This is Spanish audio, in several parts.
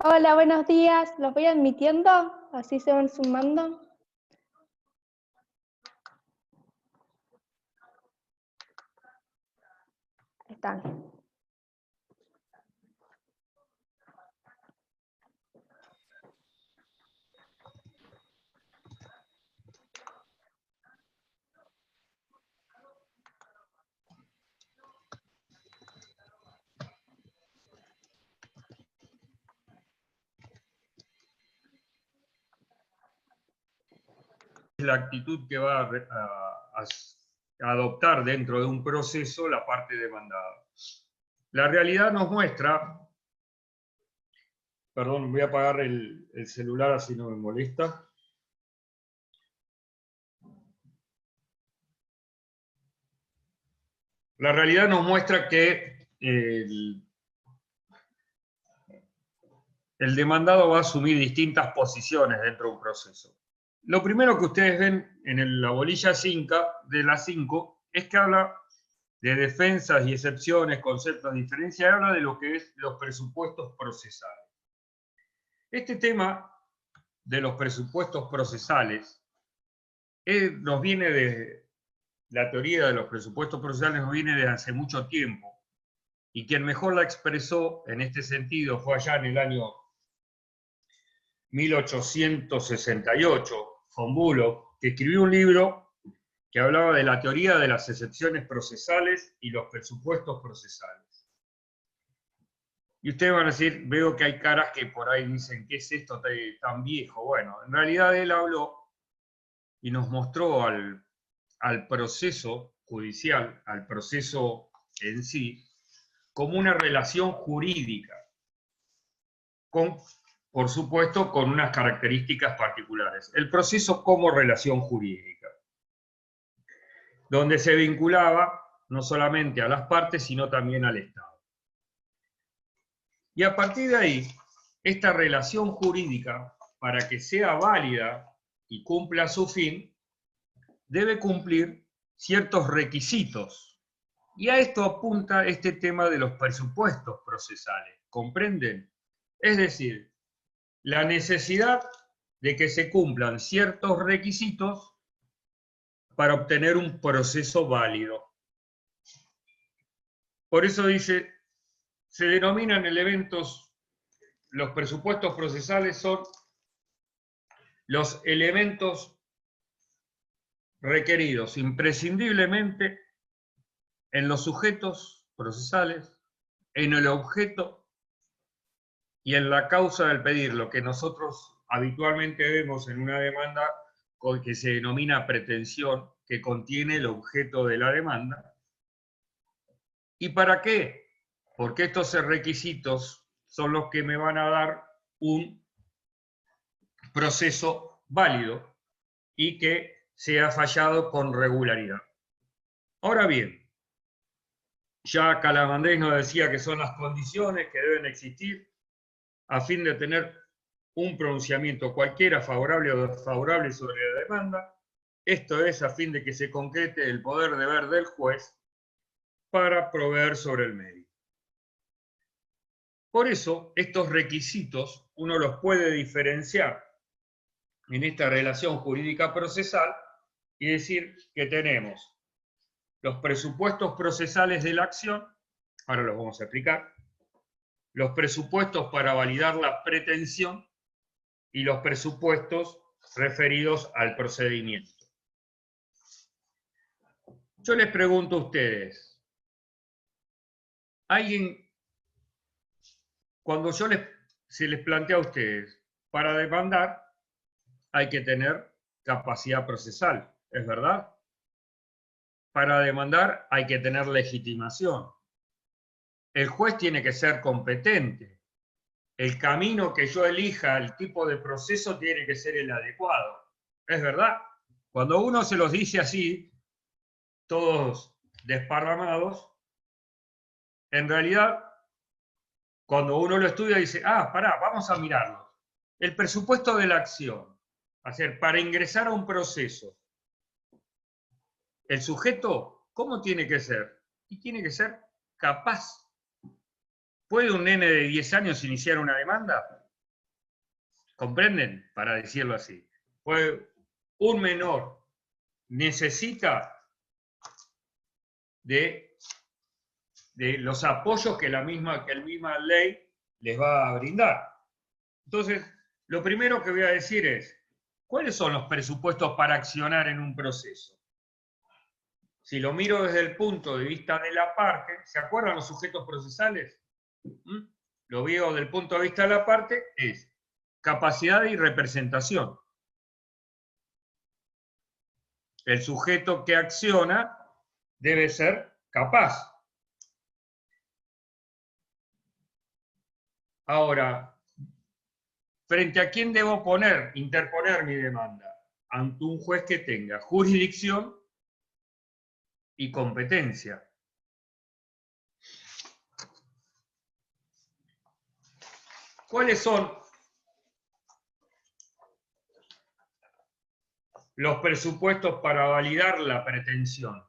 Hola, buenos días. ¿Los voy admitiendo? Así se van sumando. Ahí están. La actitud que va a adoptar dentro de un proceso la parte demandada. La realidad nos muestra, perdón, voy a apagar el celular así no me molesta. La realidad nos muestra que el demandado va a asumir distintas posiciones dentro de un proceso. Lo primero que ustedes ven en la bolilla 5 de las 5 es que habla de defensas y excepciones, conceptos de diferencia, y habla de lo que es los presupuestos procesales. Este tema de los presupuestos procesales nos viene de la teoría de los presupuestos procesales, nos viene de hace mucho tiempo, y quien mejor la expresó en este sentido fue allá en el año 1868, von Bülow, que escribió un libro que hablaba de la teoría de las excepciones procesales y los presupuestos procesales. Y ustedes van a decir, veo que hay caras que por ahí dicen, ¿qué es esto tan viejo? Bueno, en realidad él habló y nos mostró al proceso judicial, al proceso en sí, como una relación jurídica, por supuesto, con unas características particulares. El proceso como relación jurídica, donde se vinculaba no solamente a las partes, sino también al Estado. Y a partir de ahí, esta relación jurídica, para que sea válida y cumpla su fin, debe cumplir ciertos requisitos. Y a esto apunta este tema de los presupuestos procesales. ¿Comprenden? Es decir, la necesidad de que se cumplan ciertos requisitos para obtener un proceso válido. Por eso dice, se denominan elementos, los presupuestos procesales son los elementos requeridos imprescindiblemente en los sujetos procesales, en el objeto y en la causa del pedir, lo que nosotros habitualmente vemos en una demanda que se denomina pretensión, que contiene el objeto de la demanda. ¿Y para qué? Porque estos requisitos son los que me van a dar un proceso válido y que sea fallado con regularidad. Ahora bien, ya Calamandrés nos decía que son las condiciones que deben existir a fin de tener un pronunciamiento cualquiera favorable o desfavorable sobre la demanda. Esto es a fin de que se concrete el poder deber del juez para proveer sobre el medio. Por eso, estos requisitos uno los puede diferenciar en esta relación jurídica procesal y decir que tenemos los presupuestos procesales de la acción, ahora los vamos a explicar, los presupuestos para validar la pretensión y los presupuestos referidos al procedimiento. Yo les pregunto a ustedes, cuando se les plantea a ustedes, para demandar hay que tener capacidad procesal, ¿es verdad? Para demandar hay que tener legitimación. El juez tiene que ser competente. El camino que yo elija, el tipo de proceso tiene que ser el adecuado. ¿Es verdad? Cuando uno se los dice así, todos desparramados, en realidad, cuando uno lo estudia dice, pará, vamos a mirarlo. El presupuesto de la acción, para ingresar a un proceso, el sujeto, ¿cómo tiene que ser? Y tiene que ser capaz. ¿Puede un nene de 10 años iniciar una demanda? ¿Comprenden? Para decirlo así. Pues un menor necesita de los apoyos que la misma ley les va a brindar. Entonces, lo primero que voy a decir es, ¿cuáles son los presupuestos para accionar en un proceso? Si lo miro desde el punto de vista de la parte, ¿se acuerdan los sujetos procesales? Lo veo desde el punto de vista de la parte, es capacidad y representación. El sujeto que acciona debe ser capaz. Ahora, ¿frente a quién debo interponer mi demanda? Ante un juez que tenga jurisdicción y competencia. ¿Cuáles son los presupuestos para validar la pretensión?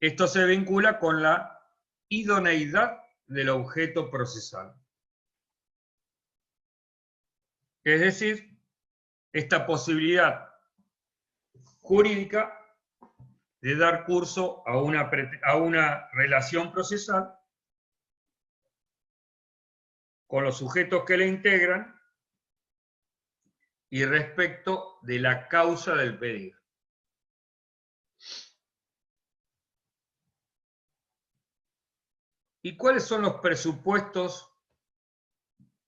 Esto se vincula con la idoneidad del objeto procesal. Es decir, esta posibilidad jurídica de dar curso a una relación procesal con los sujetos que la integran y respecto de la causa del pedir. ¿Y cuáles son los presupuestos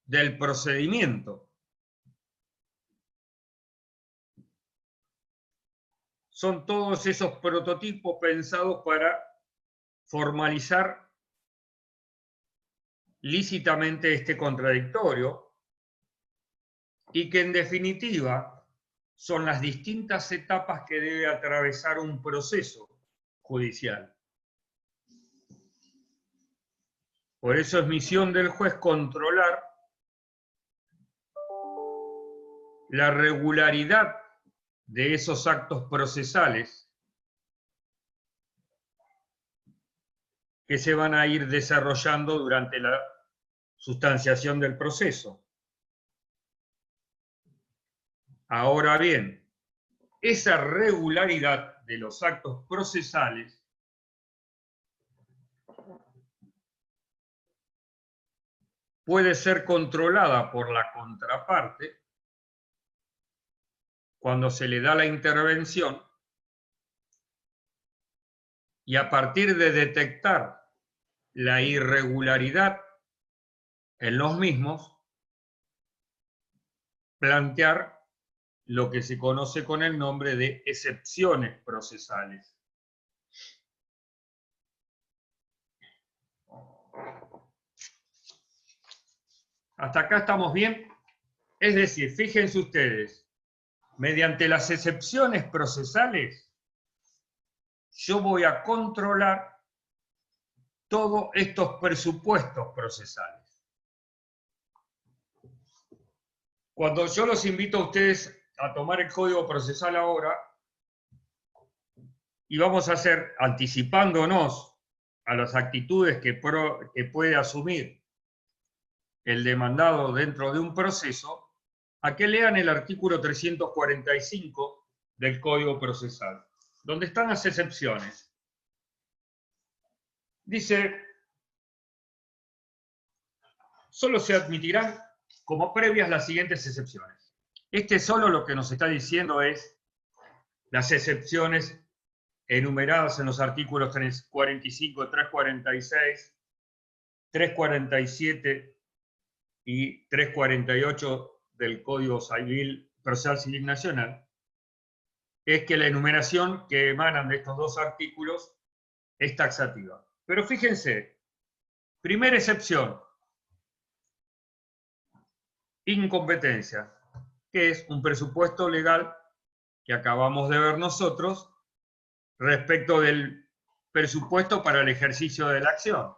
del procedimiento? Son todos esos prototipos pensados para formalizar lícitamente este contradictorio y que en definitiva son las distintas etapas que debe atravesar un proceso judicial. Por eso es misión del juez controlar la regularidad de esos actos procesales que se van a ir desarrollando durante la sustanciación del proceso. Ahora bien, esa regularidad de los actos procesales puede ser controlada por la contraparte cuando se le da la intervención y a partir de detectar la irregularidad en los mismos, plantear lo que se conoce con el nombre de excepciones procesales. ¿Hasta acá estamos bien? Es decir, fíjense ustedes, mediante las excepciones procesales, yo voy a controlar todos estos presupuestos procesales. Cuando yo los invito a ustedes a tomar el código procesal ahora, y vamos a hacer, anticipándonos a las actitudes que puede asumir el demandado dentro de un proceso, a que lean el artículo 345 del Código Procesal, donde están las excepciones. Dice, solo se admitirán como previas las siguientes excepciones. Solo lo que nos está diciendo es las excepciones enumeradas en los artículos 345, 346, 347 y 348 del Código Procesal Civil Nacional, es que la enumeración que emanan de estos dos artículos es taxativa. Pero fíjense, primera excepción, incompetencia, que es un presupuesto legal que acabamos de ver nosotros respecto del presupuesto para el ejercicio de la acción.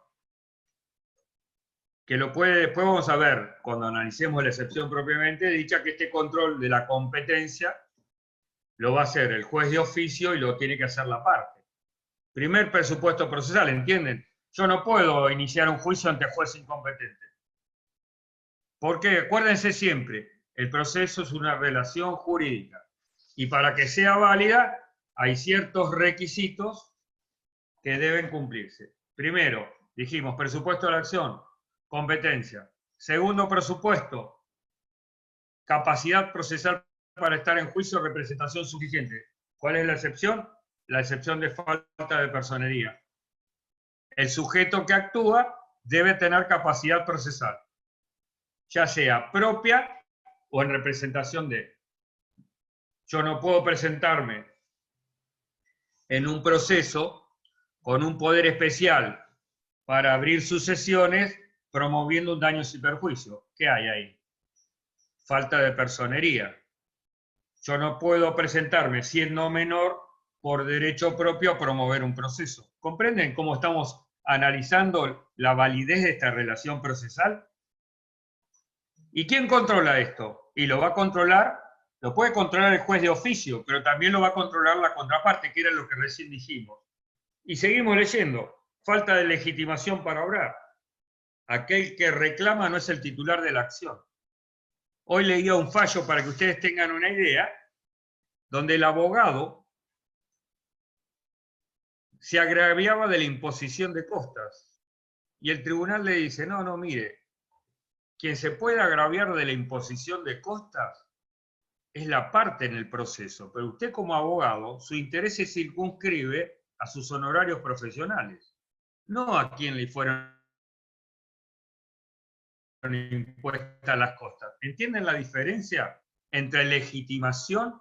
Que después vamos a ver, cuando analicemos la excepción propiamente dicha, que este control de la competencia lo va a hacer el juez de oficio y lo tiene que hacer la parte. Primer presupuesto procesal, ¿entienden? Yo no puedo iniciar un juicio ante juez incompetente. Porque acuérdense siempre, el proceso es una relación jurídica. Y para que sea válida, hay ciertos requisitos que deben cumplirse. Primero, dijimos, presupuesto de la acción, competencia. Segundo presupuesto, capacidad procesal para estar en juicio, representación suficiente. ¿Cuál es la excepción? La excepción de falta de personería. El sujeto que actúa debe tener capacidad procesal, ya sea propia o en representación de. Yo no puedo presentarme en un proceso con un poder especial para abrir sucesiones promoviendo un daños y perjuicios. ¿Qué hay ahí? Falta de personería. Yo no puedo presentarme siendo menor por derecho propio a promover un proceso. ¿Comprenden cómo estamos analizando la validez de esta relación procesal? ¿Y quién controla esto? Y lo va a controlar, lo puede controlar el juez de oficio, pero también lo va a controlar la contraparte, que era lo que recién dijimos. Y seguimos leyendo. Falta de legitimación para obrar. Aquel que reclama no es el titular de la acción. Hoy leía un fallo para que ustedes tengan una idea, donde el abogado se agraviaba de la imposición de costas. Y el tribunal le dice, no, mire, quien se puede agraviar de la imposición de costas es la parte en el proceso, pero usted como abogado, su interés se circunscribe a sus honorarios profesionales, no a quien le fueron impuestas las costas. ¿Entienden la diferencia entre legitimación?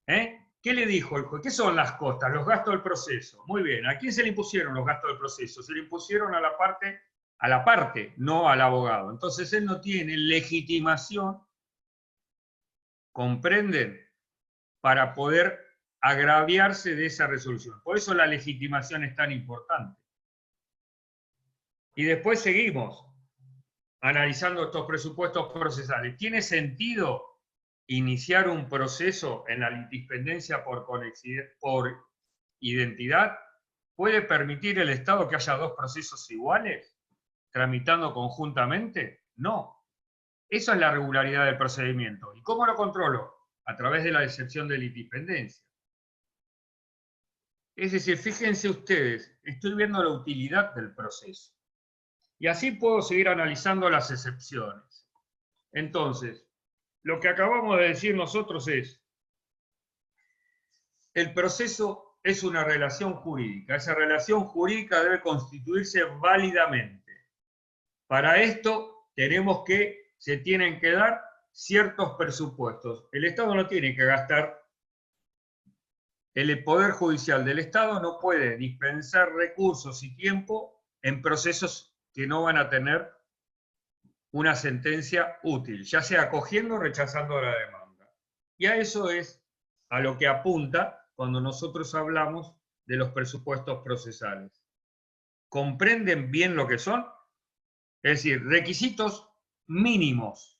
¿Qué le dijo el juez? ¿Qué son las costas? Los gastos del proceso. Muy bien. ¿A quién se le impusieron los gastos del proceso? Se le impusieron a la parte, no al abogado. Entonces él no tiene legitimación, ¿comprenden?, para poder agraviarse de esa resolución. Por eso la legitimación es tan importante. Y después seguimos analizando estos presupuestos procesales. ¿Tiene sentido iniciar un proceso en la litispendencia por identidad? ¿Puede permitir el Estado que haya dos procesos iguales, tramitando conjuntamente? No. Eso es la regularidad del procedimiento. ¿Y cómo lo controlo? A través de la excepción de litispendencia. Es decir, fíjense ustedes, estoy viendo la utilidad del proceso. Y así puedo seguir analizando las excepciones. Entonces, lo que acabamos de decir nosotros es, el proceso es una relación jurídica. Esa relación jurídica debe constituirse válidamente. Para esto se tienen que dar ciertos presupuestos. El Estado no tiene que gastar, el Poder Judicial del Estado no puede dispensar recursos y tiempo en procesos que no van a tener una sentencia útil, ya sea acogiendo o rechazando la demanda. Y a eso es a lo que apunta cuando nosotros hablamos de los presupuestos procesales. ¿Comprenden bien lo que son? Es decir, requisitos mínimos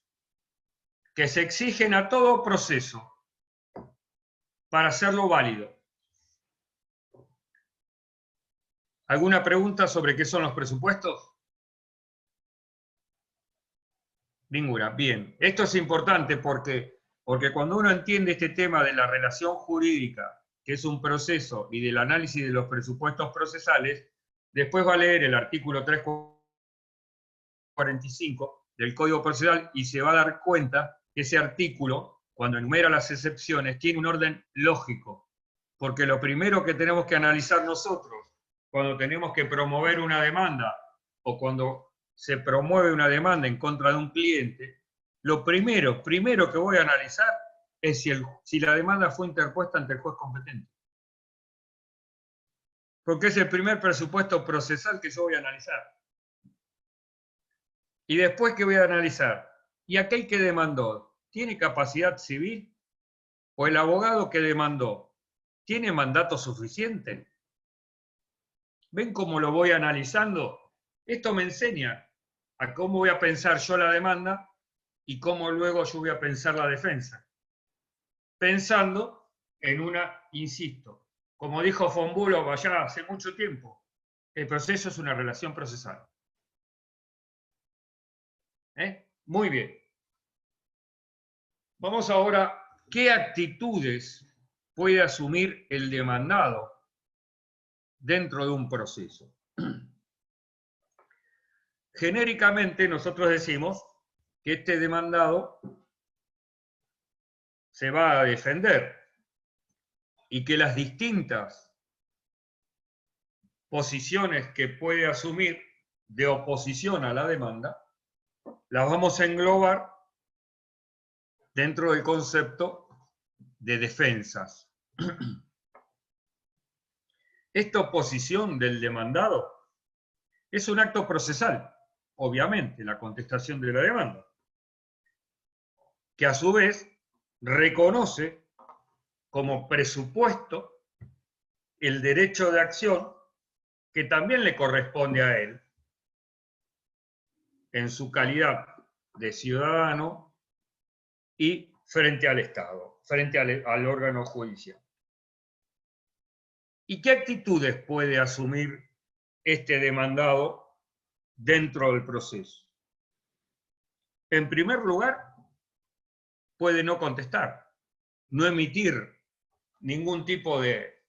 que se exigen a todo proceso para hacerlo válido. ¿Alguna pregunta sobre qué son los presupuestos? Ninguna. Bien. Esto es importante porque cuando uno entiende este tema de la relación jurídica, que es un proceso, y del análisis de los presupuestos procesales, después va a leer el artículo 345 del Código Procesal y se va a dar cuenta que ese artículo, cuando enumera las excepciones, tiene un orden lógico. Porque lo primero que tenemos que analizar nosotros, cuando tenemos que promover una demanda o cuando se promueve una demanda en contra de un cliente, lo primero que voy a analizar es si la demanda fue interpuesta ante el juez competente. Porque es el primer presupuesto procesal que yo voy a analizar. Y después, ¿qué voy a analizar? ¿Y aquel que demandó tiene capacidad civil? ¿O el abogado que demandó tiene mandato suficiente? ¿Ven cómo lo voy analizando? Esto me enseña a cómo voy a pensar yo la demanda y cómo luego yo voy a pensar la defensa. Pensando en insisto, como dijo von Bülow allá hace mucho tiempo, el proceso es una relación procesal. Muy bien. Vamos ahora, ¿qué actitudes puede asumir el demandado dentro de un proceso? Genéricamente nosotros decimos que este demandado se va a defender y que las distintas posiciones que puede asumir de oposición a la demanda las vamos a englobar dentro del concepto de defensas. Esta oposición del demandado es un acto procesal, obviamente, la contestación de la demanda, que a su vez reconoce como presupuesto el derecho de acción que también le corresponde a él en su calidad de ciudadano y frente al Estado, frente al órgano judicial. ¿Y qué actitudes puede asumir este demandado dentro del proceso? En primer lugar, puede no contestar, no emitir ningún tipo de...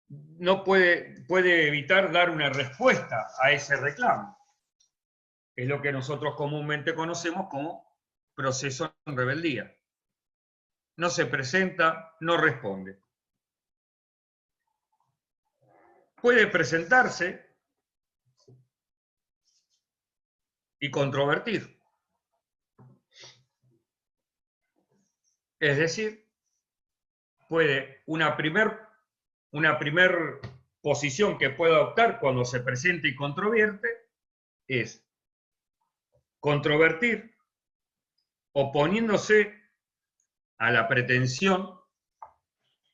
no puede evitar dar una respuesta a ese reclamo. Es lo que nosotros comúnmente conocemos como proceso en rebeldía. No se presenta, no responde. Puede presentarse y controvertir. Es decir, puede una primer posición que puede adoptar cuando se presenta y controvierte es controvertir oponiéndose a la pretensión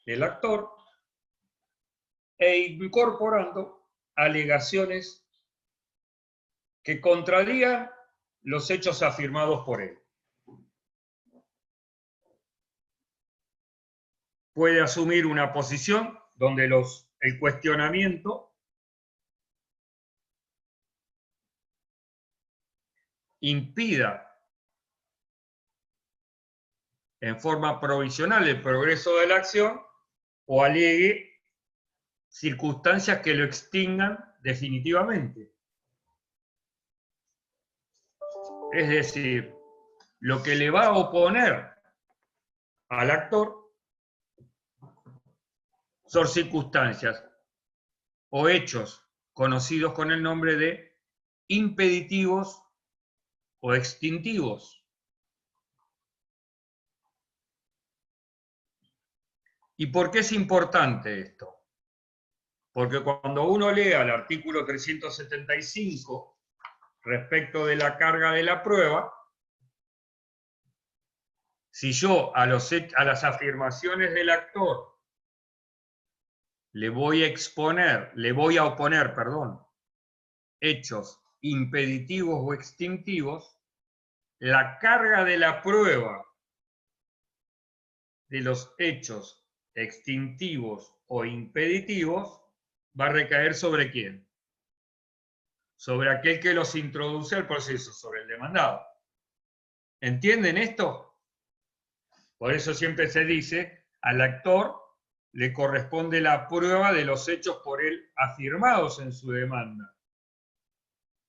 del actor e incorporando alegaciones que contradigan los hechos afirmados por él. Puede asumir una posición donde el cuestionamiento impida en forma provisional el progreso de la acción o alegue circunstancias que lo extingan definitivamente. Es decir, lo que le va a oponer al actor son circunstancias o hechos conocidos con el nombre de impeditivos o extintivos. ¿Y por qué es importante esto? Porque cuando uno lea el artículo 375 respecto de la carga de la prueba, si yo a las afirmaciones del actor le voy a oponer, hechos impeditivos o extintivos, la carga de la prueba de los hechos extintivos o impeditivos va a recaer ¿sobre quién? Sobre aquel que los introduce al proceso, sobre el demandado. ¿Entienden esto? Por eso siempre se dice, al actor le corresponde la prueba de los hechos por él afirmados en su demanda.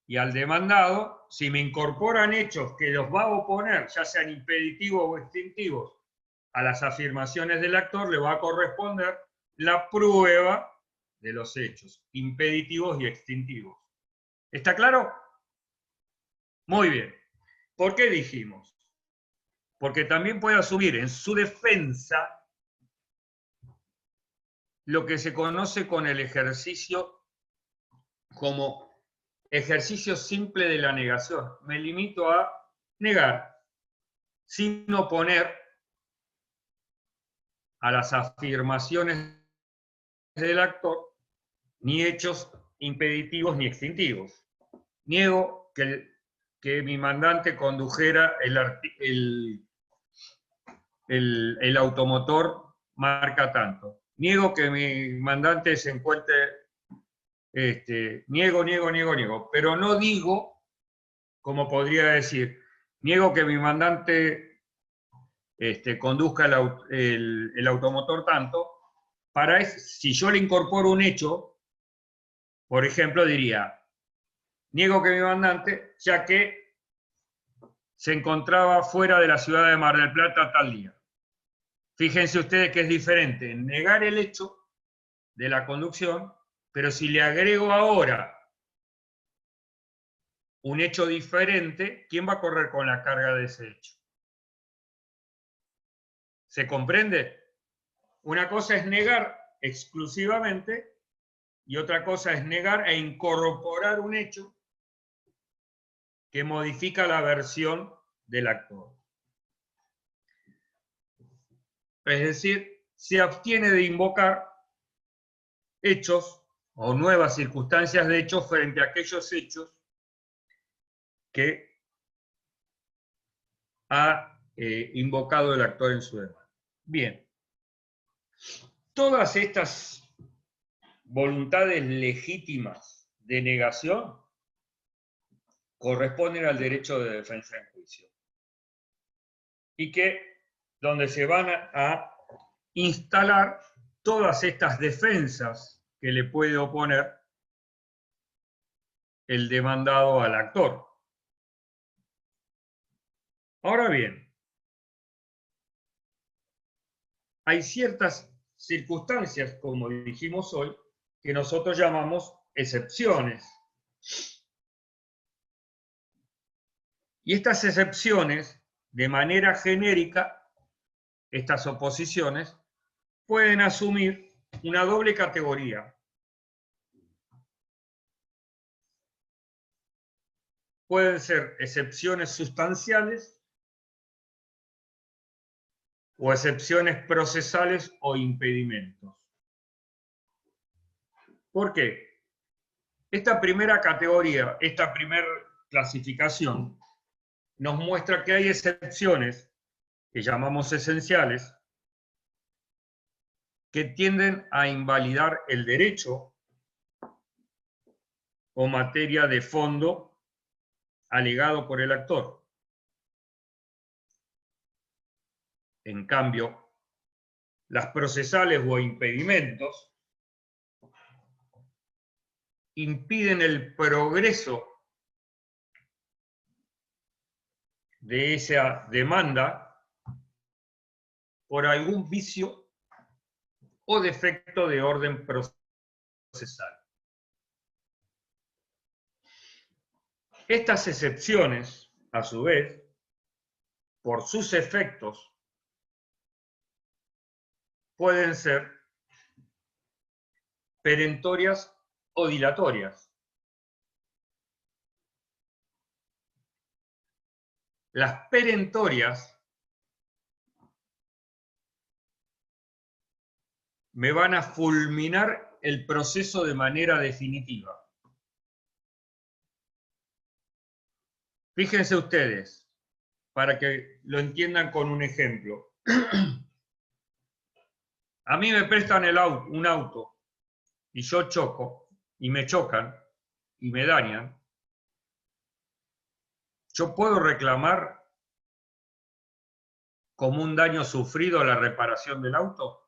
Y al demandado, si me incorporan hechos que los va a oponer, ya sean impeditivos o extintivos, a las afirmaciones del actor, le va a corresponder la prueba de los hechos impeditivos y extintivos. ¿Está claro? Muy bien. ¿Por qué dijimos? Porque también puede asumir en su defensa lo que se conoce con el ejercicio como ejercicio simple de la negación. Me limito a negar, sin oponer a las afirmaciones del actor ni hechos impeditivos ni extintivos. Niego que mi mandante condujera el automotor marca tanto. Niego que mi mandante se encuentre, niego, pero no digo como podría decir, niego que mi mandante conduzca el automotor tanto. Si yo le incorporo un hecho, por ejemplo, diría, niego que mi mandante, ya que se encontraba fuera de la ciudad de Mar del Plata tal día. Fíjense ustedes que es diferente negar el hecho de la conducción, pero si le agrego ahora un hecho diferente, ¿quién va a correr con la carga de ese hecho? ¿Se comprende? Una cosa es negar exclusivamente y otra cosa es negar e incorporar un hecho que modifica la versión del actor. Es decir, se abstiene de invocar hechos o nuevas circunstancias de hechos frente a aquellos hechos que ha invocado el actor en su demanda. Bien, todas estas voluntades legítimas de negación corresponden al derecho de defensa en juicio y que donde se van a instalar todas estas defensas que le puede oponer el demandado al actor. Ahora bien, hay ciertas circunstancias, como dijimos hoy, que nosotros llamamos excepciones. Y estas excepciones, de manera genérica, estas oposiciones, pueden asumir una doble categoría. Pueden ser excepciones sustanciales o excepciones procesales o impedimentos. ¿Por qué? Esta primera categoría, esta primera clasificación, nos muestra que hay excepciones que llamamos esenciales que tienden a invalidar el derecho o materia de fondo alegado por el actor. En cambio, las procesales o impedimentos impiden el progreso de esa demanda por algún vicio o defecto de orden procesal. Estas excepciones, a su vez, por sus efectos, pueden ser perentorias o dilatorias. Las perentorias me van a fulminar el proceso de manera definitiva. Fíjense ustedes, para que lo entiendan con un ejemplo. A mí me prestan un auto y yo choco y me chocan y me dañan. ¿Yo puedo reclamar como un daño sufrido la reparación del auto?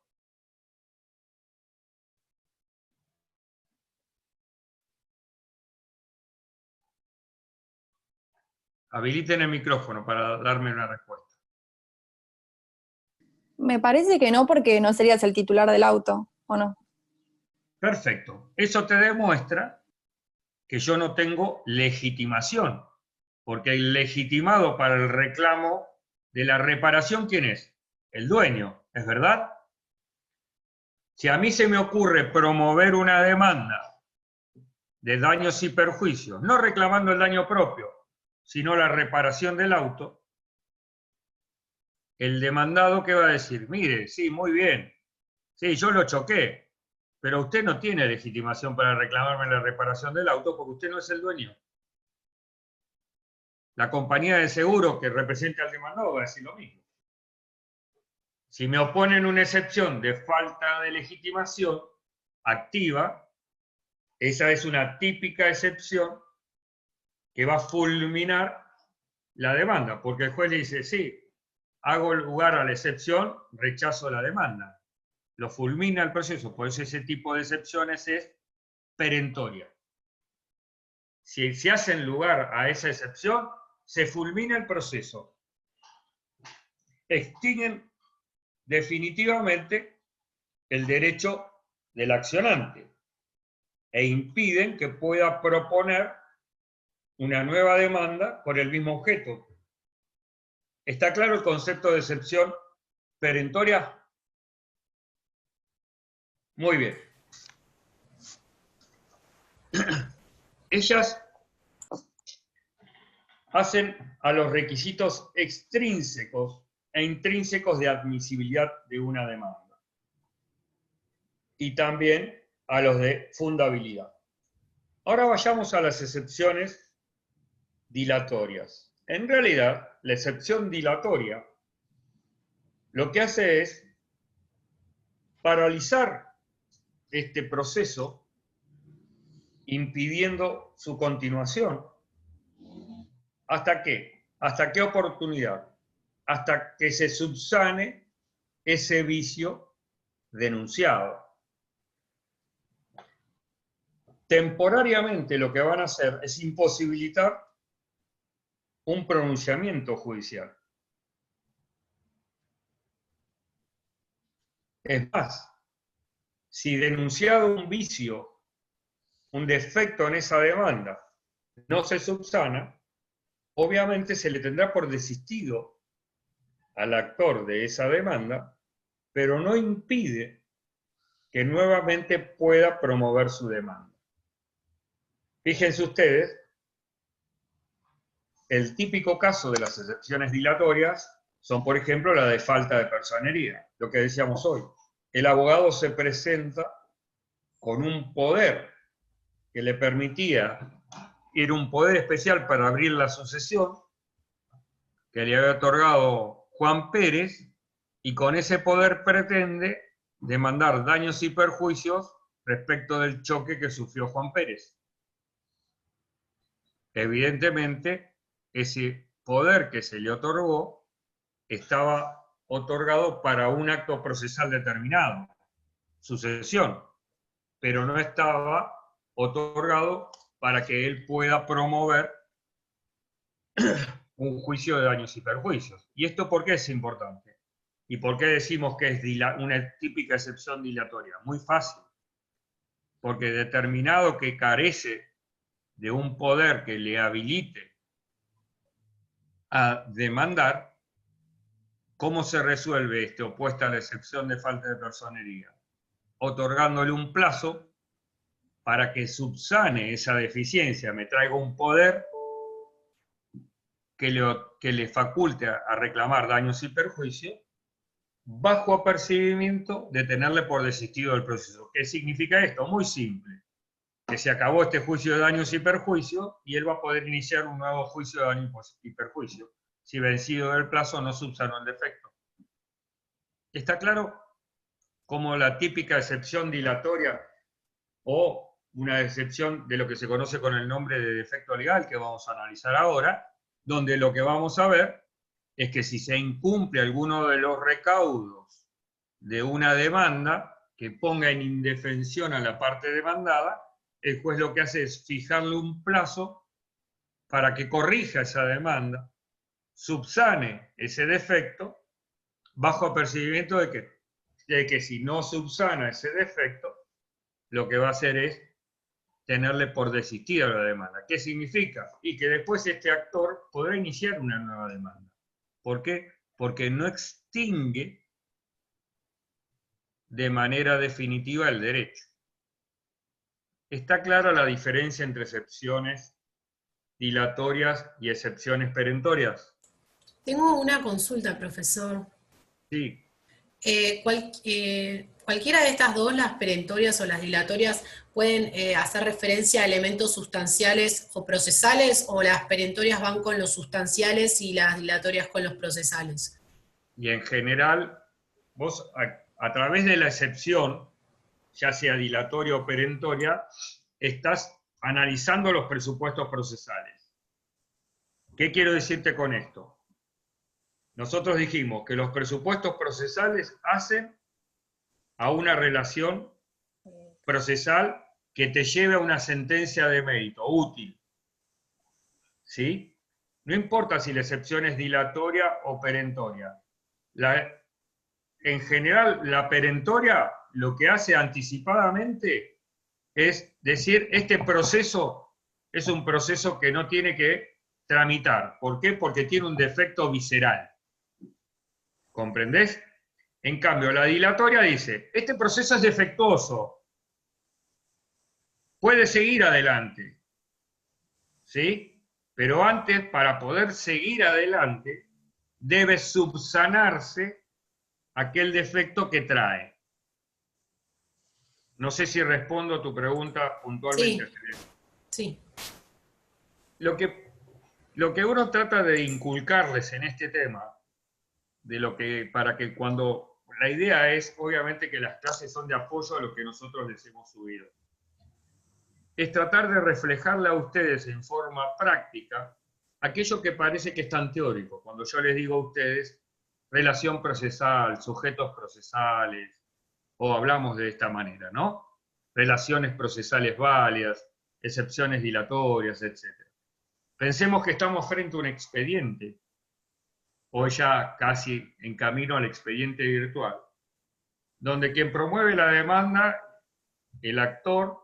Habiliten el micrófono para darme una respuesta. Me parece que no, porque no serías el titular del auto, ¿o no? Perfecto. Eso te demuestra que yo no tengo legitimación, porque el legitimado para el reclamo de la reparación, ¿quién es? El dueño, ¿es verdad? Si a mí se me ocurre promover una demanda de daños y perjuicios, no reclamando el daño propio, sino la reparación del auto, el demandado, ¿qué va a decir? Mire, sí, muy bien, sí, yo lo choqué, pero usted no tiene legitimación para reclamarme la reparación del auto porque usted no es el dueño. La compañía de seguro que representa al demandado va a decir lo mismo. Si me oponen una excepción de falta de legitimación activa, esa es una típica excepción que va a fulminar la demanda, porque el juez le dice, sí, hago lugar a la excepción, rechazo la demanda. Lo fulmina el proceso, por eso ese tipo de excepciones es perentoria. Si se hace lugar a esa excepción, se fulmina el proceso. Extinguen definitivamente el derecho del accionante e impiden que pueda proponer una nueva demanda por el mismo objeto. ¿Está claro el concepto de excepción perentoria? Muy bien. Ellas hacen a los requisitos extrínsecos e intrínsecos de admisibilidad de una demanda. Y también a los de fundabilidad. Ahora vayamos a las excepciones dilatorias. En realidad, la excepción dilatoria lo que hace es paralizar este proceso, impidiendo su continuación. ¿Hasta qué? ¿Hasta qué oportunidad? Hasta que se subsane ese vicio denunciado. Temporariamente lo que van a hacer es imposibilitar un pronunciamiento judicial. Es más, si denunciado un vicio, un defecto en esa demanda, no se subsana, obviamente se le tendrá por desistido al actor de esa demanda, pero no impide que nuevamente pueda promover su demanda. Fíjense ustedes, el típico caso de las excepciones dilatorias son, por ejemplo, la de falta de personería, lo que decíamos hoy. El abogado se presenta con un poder que le permitía, era un poder especial para abrir la sucesión, que le había otorgado Juan Pérez, y con ese poder pretende demandar daños y perjuicios respecto del choque que sufrió Juan Pérez. Evidentemente, ese poder que se le otorgó estaba otorgado para un acto procesal determinado, sucesión, pero no estaba otorgado para que él pueda promover un juicio de daños y perjuicios. ¿Y esto por qué es importante? ¿Y por qué decimos que es una típica excepción dilatoria? Muy fácil. Porque determinado que carece de un poder que le habilite a demandar, ¿cómo se resuelve esto opuesta a la excepción de falta de personería? Otorgándole un plazo para que subsane esa deficiencia, me traiga un poder que le faculte a reclamar daños y perjuicios, bajo apercibimiento de tenerle por desistido del proceso. ¿Qué significa esto? Muy simple. Que se acabó este juicio de daños y perjuicios y él va a poder iniciar un nuevo juicio de daños y perjuicios, si vencido el plazo no subsanó el defecto. ¿Está claro? Como la típica excepción dilatoria o una excepción de lo que se conoce con el nombre de defecto legal que vamos a analizar ahora, donde lo que vamos a ver es que si se incumple alguno de los recaudos de una demanda que ponga en indefensión a la parte demandada, el juez lo que hace es fijarle un plazo para que corrija esa demanda, subsane ese defecto, bajo apercibimiento de que si no subsana ese defecto, lo que va a hacer es tenerle por desistida la demanda. ¿Qué significa? Y que después este actor podrá iniciar una nueva demanda. ¿Por qué? Porque no extingue de manera definitiva el derecho. ¿Está clara la diferencia entre excepciones dilatorias y excepciones perentorias? Tengo una consulta, profesor. Sí. Cualquiera de estas dos, las perentorias o las dilatorias, pueden hacer referencia a elementos sustanciales o procesales, o las perentorias van con los sustanciales y las dilatorias con los procesales. Y en general, vos a través de la excepción, ya sea dilatoria o perentoria, estás analizando los presupuestos procesales. ¿Qué quiero decirte con esto? Nosotros dijimos que los presupuestos procesales hacen a una relación procesal que te lleve a una sentencia de mérito útil. ¿Sí? No importa si la excepción es dilatoria o perentoria. En general, la perentoria lo que hace anticipadamente es decir, este proceso es un proceso que no tiene que tramitar. ¿Por qué? Porque tiene un defecto visceral. ¿Comprendés? En cambio, la dilatoria dice, este proceso es defectuoso, puede seguir adelante, ¿sí? Pero antes, para poder seguir adelante, debe subsanarse aquel defecto que trae. No sé si respondo a tu pregunta puntualmente. Sí. Lo que uno trata de inculcarles en este tema, para que cuando... La idea es, obviamente, que las clases son de apoyo a lo que nosotros les hemos subido. Es tratar de reflejarle a ustedes en forma práctica aquello que parece que es tan teórico. Cuando yo les digo a ustedes relación procesal, sujetos procesales, o hablamos de esta manera, ¿no? Relaciones procesales válidas, excepciones dilatorias, etc. Pensemos que estamos frente a un expediente, o ya casi en camino al expediente virtual, donde quien promueve la demanda, el actor,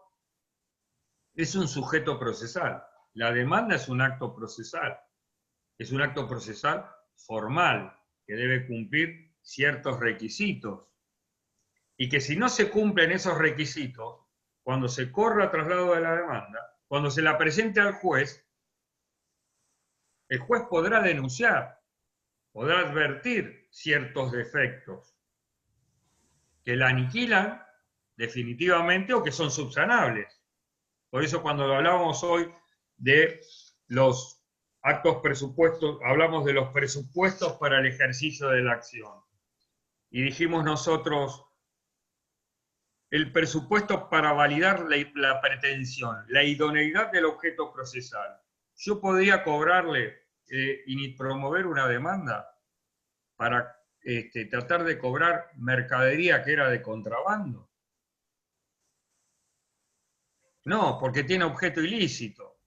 es un sujeto procesal. La demanda es un acto procesal formal, que debe cumplir ciertos requisitos, y que si no se cumplen esos requisitos, cuando se corra traslado de la demanda, cuando se la presente al juez, el juez podrá denunciar, podrá advertir ciertos defectos que la aniquilan definitivamente o que son subsanables. Por eso cuando hablábamos hoy de los actos presupuestos, hablamos de los presupuestos para el ejercicio de la acción. Y dijimos nosotros, el presupuesto para validar la pretensión, la idoneidad del objeto procesal. Yo podría cobrarle y promover una demanda para tratar de cobrar mercadería que era de contrabando. No, porque tiene objeto ilícito.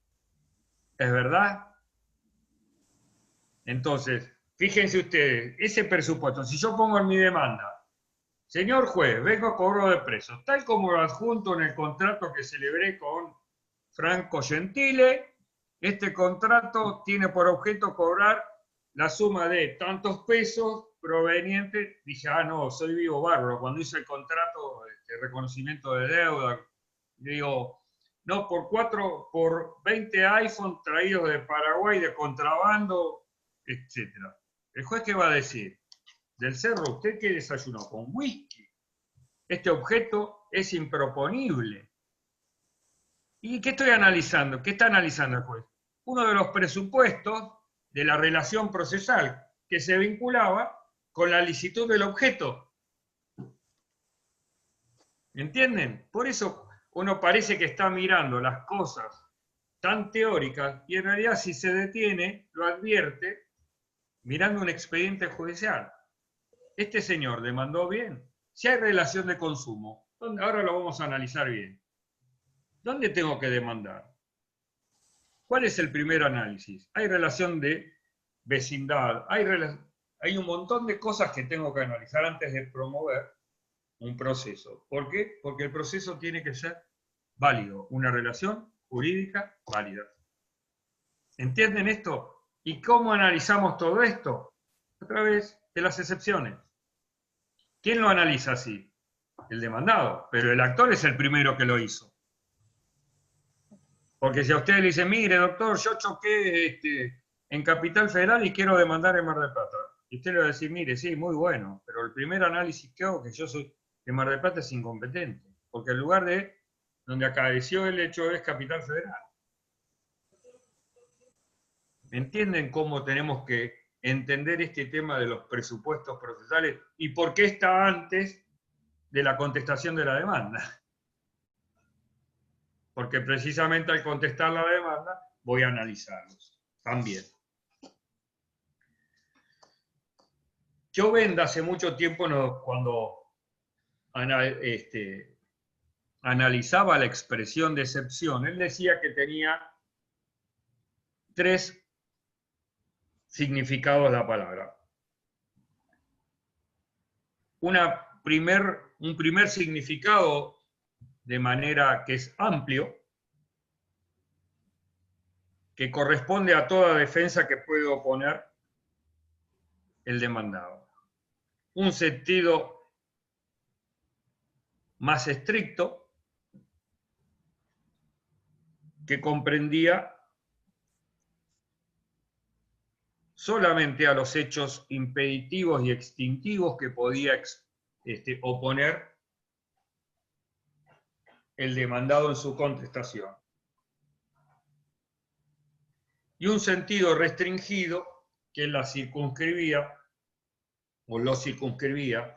¿Es verdad? Entonces, fíjense ustedes, ese presupuesto, si yo pongo en mi demanda, señor juez, vengo a cobro de presos, tal como lo adjunto en el contrato que celebré con Franco Gentile, este contrato tiene por objeto cobrar la suma de tantos pesos provenientes. Dije, no, soy vivo bárbaro. Cuando hice el contrato de reconocimiento de deuda, digo, no, por 20 iPhone traídos de Paraguay de contrabando, etc. ¿El juez qué va a decir? Del Cerro, ¿usted qué desayunó? Con whisky. Este objeto es improponible. ¿Y qué estoy analizando? ¿Qué está analizando el juez? Uno de los presupuestos de la relación procesal que se vinculaba con la licitud del objeto. ¿Entienden? Por eso uno parece que está mirando las cosas tan teóricas y en realidad si se detiene, lo advierte mirando un expediente judicial. Este señor demandó bien. Si hay relación de consumo, ahora lo vamos a analizar bien. ¿Dónde tengo que demandar? ¿Cuál es el primer análisis? Hay relación de vecindad, hay un montón de cosas que tengo que analizar antes de promover un proceso. ¿Por qué? Porque el proceso tiene que ser válido, una relación jurídica válida. ¿Entienden esto? ¿Y cómo analizamos todo esto? A través de las excepciones. ¿Quién lo analiza así? El demandado, pero el actor es el primero que lo hizo. Porque si a usted le dice, mire doctor, yo choqué en Capital Federal y quiero demandar en Mar del Plata. Y usted le va a decir, mire, sí, muy bueno, pero el primer análisis que hago, que Mar del Plata es incompetente, porque el lugar de donde acaeció el hecho es Capital Federal. ¿Entienden cómo tenemos que entender este tema de los presupuestos procesales y por qué está antes de la contestación de la demanda? Porque precisamente al contestar la demanda voy a analizarlos también. Jovenda hace mucho tiempo, cuando analizaba la expresión de excepción, él decía que tenía 3 significados la palabra. Un primer significado de manera que es amplio, que corresponde a toda defensa que puede oponer el demandado. Un sentido más estricto, que comprendía solamente a los hechos impeditivos y extintivos que podía oponer el demandado en su contestación. Y un sentido restringido que la circunscribía, o lo circunscribía,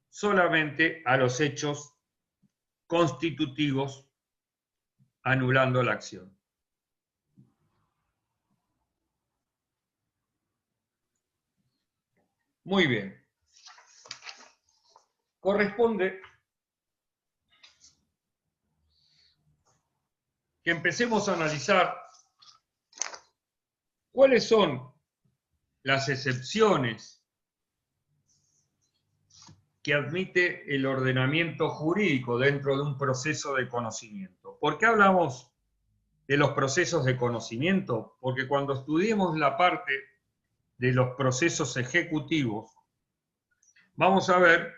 solamente a los hechos constitutivos, anulando la acción. Muy bien. Corresponde que empecemos a analizar cuáles son las excepciones que admite el ordenamiento jurídico dentro de un proceso de conocimiento. ¿Por qué hablamos de los procesos de conocimiento? Porque cuando estudiemos la parte de los procesos ejecutivos, vamos a ver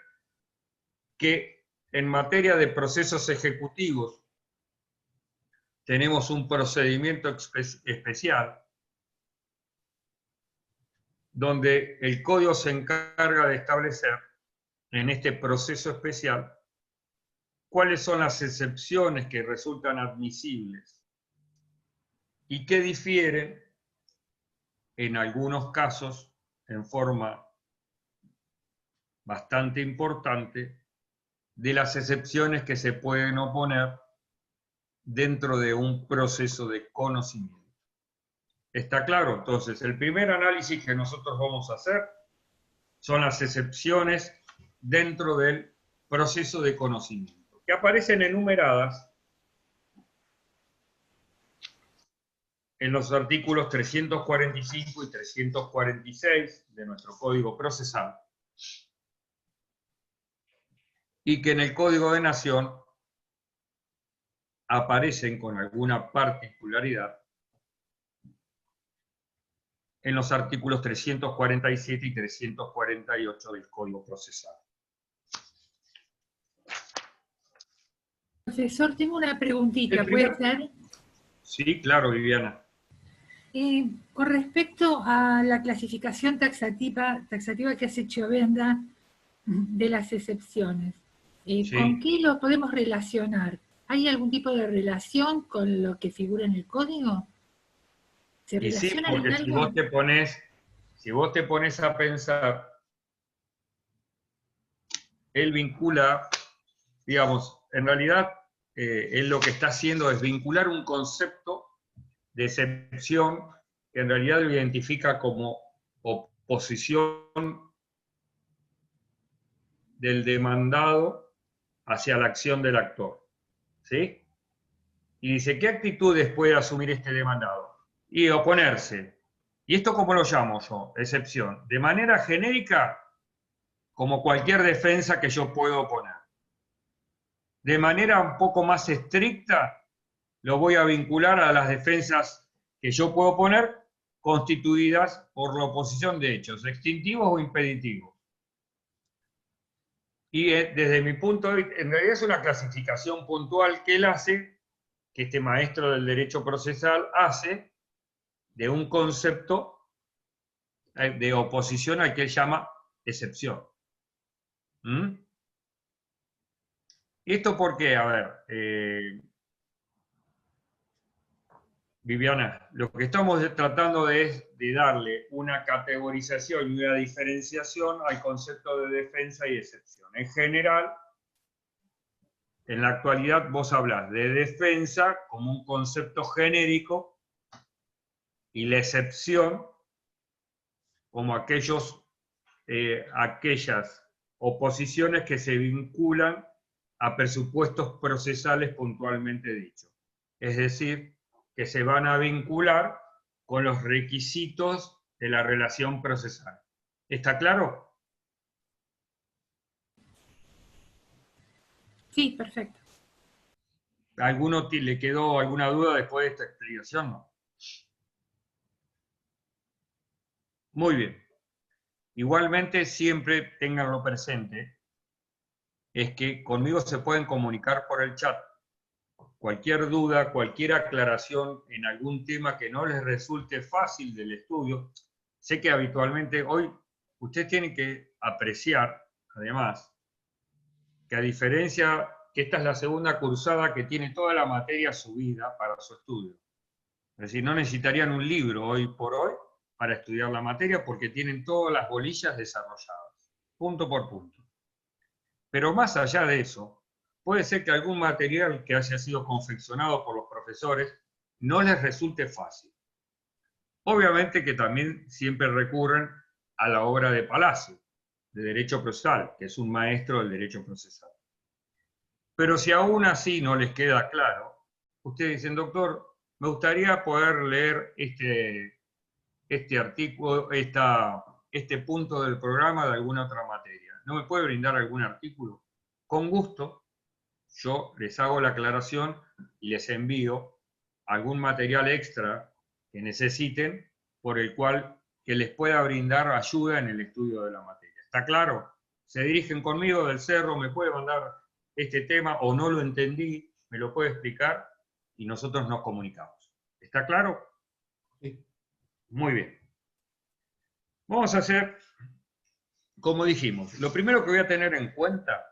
que en materia de procesos ejecutivos tenemos un procedimiento especial donde el código se encarga de establecer en este proceso especial cuáles son las excepciones que resultan admisibles y que difieren en algunos casos en forma bastante importante de las excepciones que se pueden oponer dentro de un proceso de conocimiento. ¿Está claro? Entonces, el primer análisis que nosotros vamos a hacer son las excepciones dentro del proceso de conocimiento, que aparecen enumeradas en los artículos 345 y 346 de nuestro Código Procesal, y que en el Código de Nación aparecen con alguna particularidad en los artículos 347 y 348 del Código Procesal. Profesor, tengo una preguntita, ¿puede ser? Sí, claro, Viviana. Con respecto a la clasificación taxativa que hace Jovenda de las excepciones, Sí. ¿con qué lo podemos relacionar? ¿Hay algún tipo de relación con lo que figura en el código? ¿Se Y sí, relacionan porque en si algo? vos te pones a pensar, él vincula, digamos, en realidad él lo que está haciendo es vincular un concepto de excepción que en realidad lo identifica como oposición del demandado hacia la acción del actor. ¿Sí? Y dice, ¿qué actitudes puede asumir este demandado? Y oponerse. ¿Y esto cómo lo llamo yo? Excepción. De manera genérica, como cualquier defensa que yo puedo oponer. De manera un poco más estricta, lo voy a vincular a las defensas que yo puedo poner constituidas por la oposición de hechos, extintivos o impeditivos. Y desde mi punto de vista, en realidad es una clasificación puntual que él hace, que este maestro del derecho procesal hace, de un concepto de oposición al que él llama excepción. ¿Y esto por qué? A ver, Viviana, lo que estamos tratando es de darle una categorización y una diferenciación al concepto de defensa y excepción. En general, en la actualidad vos hablás de defensa como un concepto genérico y la excepción como aquellas oposiciones que se vinculan a presupuestos procesales puntualmente dichos. Es decir, que se van a vincular con los requisitos de la relación procesal. ¿Está claro? Sí, perfecto. ¿Alguno le quedó alguna duda después de esta explicación? No. Muy bien. Igualmente, siempre ténganlo presente, es que conmigo se pueden comunicar por el chat. Cualquier duda, cualquier aclaración en algún tema que no les resulte fácil del estudio. Sé que habitualmente hoy usted tiene que apreciar, además, que a diferencia que esta es la segunda cursada que tiene toda la materia subida para su estudio. Es decir, no necesitarían un libro hoy por hoy para estudiar la materia porque tienen todas las bolillas desarrolladas, punto por punto. Pero más allá de eso, puede ser que algún material que haya sido confeccionado por los profesores no les resulte fácil. Obviamente que también siempre recurren a la obra de Palacio, de Derecho Procesal, que es un maestro del Derecho Procesal. Pero si aún así no les queda claro, ustedes dicen, doctor, me gustaría poder leer este artículo, este punto del programa de alguna otra materia. ¿No me puede brindar algún artículo? Con gusto, yo les hago la aclaración y les envío algún material extra que necesiten por el cual que les pueda brindar ayuda en el estudio de la materia. ¿Está claro? Se dirigen conmigo del cerro, me puede mandar este tema o no lo entendí, me lo puede explicar y nosotros nos comunicamos. ¿Está claro? Sí. Muy bien. Vamos a hacer, como dijimos, lo primero que voy a tener en cuenta,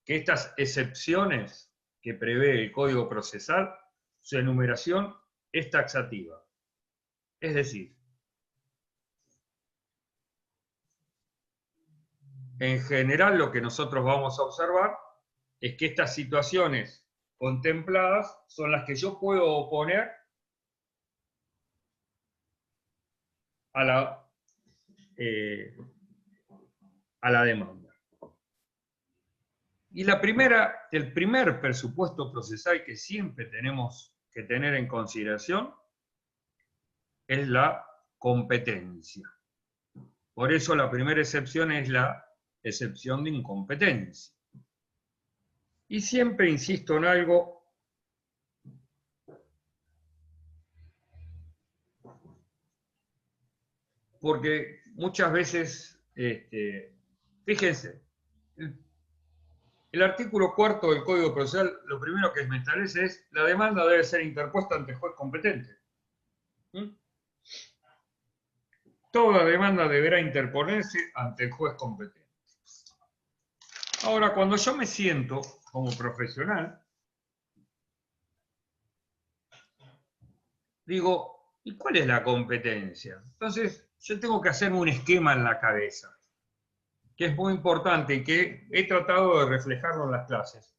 que estas excepciones que prevé el Código Procesal, su enumeración es taxativa. Es decir, en general lo que nosotros vamos a observar es que estas situaciones contempladas son las que yo puedo oponer a la demanda. Y el primer presupuesto procesal que siempre tenemos que tener en consideración es la competencia. Por eso la primera excepción es la excepción de incompetencia. Y siempre insisto en algo porque muchas veces, fíjense, el artículo 4 del Código Procesal, lo primero que me establece es la demanda debe ser interpuesta ante juez competente. Toda demanda deberá interponerse ante el juez competente. Ahora, cuando yo me siento como profesional, digo, ¿y cuál es la competencia? Entonces, yo tengo que hacerme un esquema en la cabeza, que es muy importante y que he tratado de reflejarlo en las clases.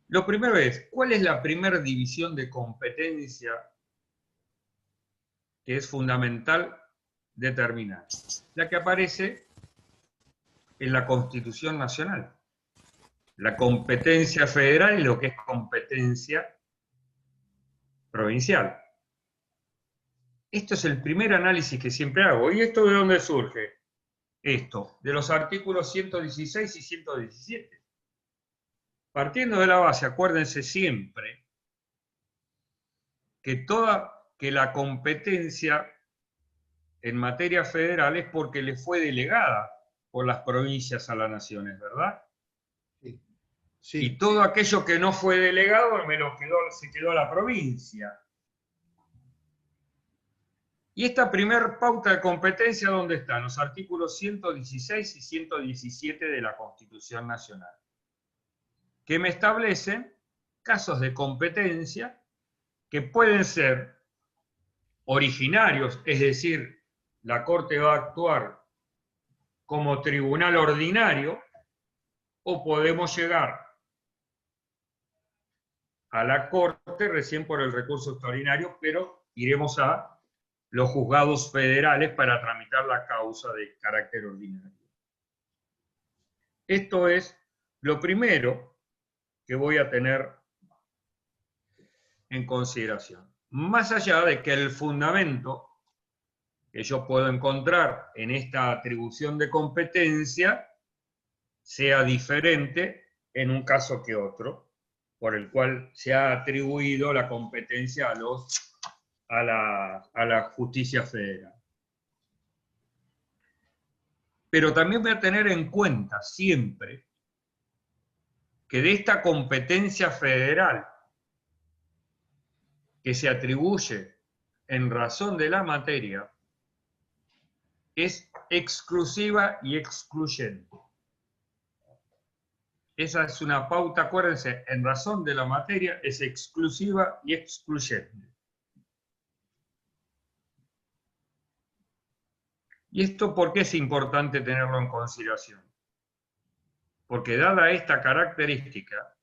Lo primero es, ¿cuál es la primera división de competencia que es fundamental determinar? La que aparece en la Constitución Nacional. La competencia federal y lo que es competencia provincial. Esto es el primer análisis que siempre hago. ¿Y esto de dónde surge? Esto, de los artículos 116 y 117. Partiendo de la base, acuérdense siempre que la competencia en materia federal es porque le fue delegada por las provincias a las naciones, ¿verdad? Sí. Sí. Y todo aquello que no fue delegado se quedó a la provincia. Y esta primer pauta de competencia, ¿dónde están? Los artículos 116 y 117 de la Constitución Nacional, que me establecen casos de competencia que pueden ser originarios, es decir, la Corte va a actuar como tribunal ordinario, o podemos llegar a la Corte recién por el recurso extraordinario, pero iremos a los juzgados federales para tramitar la causa de carácter ordinario. Esto es lo primero que voy a tener en consideración. Más allá de que el fundamento que yo puedo encontrar en esta atribución de competencia sea diferente en un caso que otro, por el cual se ha atribuido la competencia a la justicia federal. Pero también voy a tener en cuenta siempre que de esta competencia federal que se atribuye en razón de la materia es exclusiva y excluyente. Esa es una pauta, acuérdense, en razón de la materia es exclusiva y excluyente. ¿Y esto por qué es importante tenerlo en consideración? Porque dada esta característica,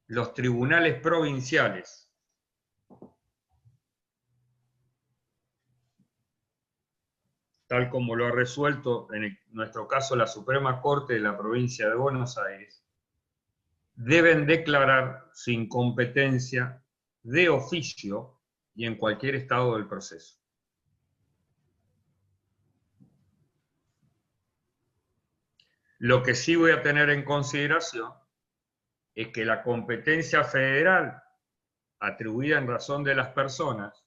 los tribunales provinciales tal como lo ha resuelto en nuestro caso la Suprema Corte de la Provincia de Buenos Aires, deben declarar su incompetencia de oficio y en cualquier estado del proceso. Lo que sí voy a tener en consideración es que la competencia federal atribuida en razón de las personas,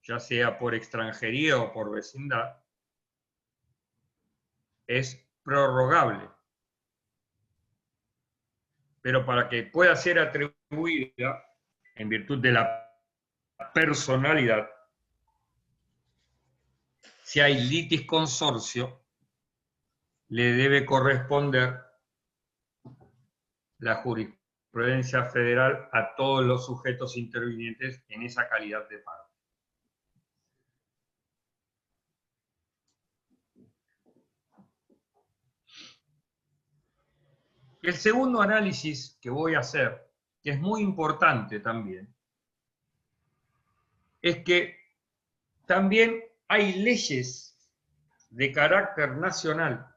ya sea por extranjería o por vecindad, es prorrogable. Pero para que pueda ser atribuida, en virtud de la personalidad, si hay litis consorcio, le debe corresponder la jurisprudencia federal a todos los sujetos intervinientes en esa calidad de parte. El segundo análisis que voy a hacer, que es muy importante también, es que también hay leyes de carácter nacional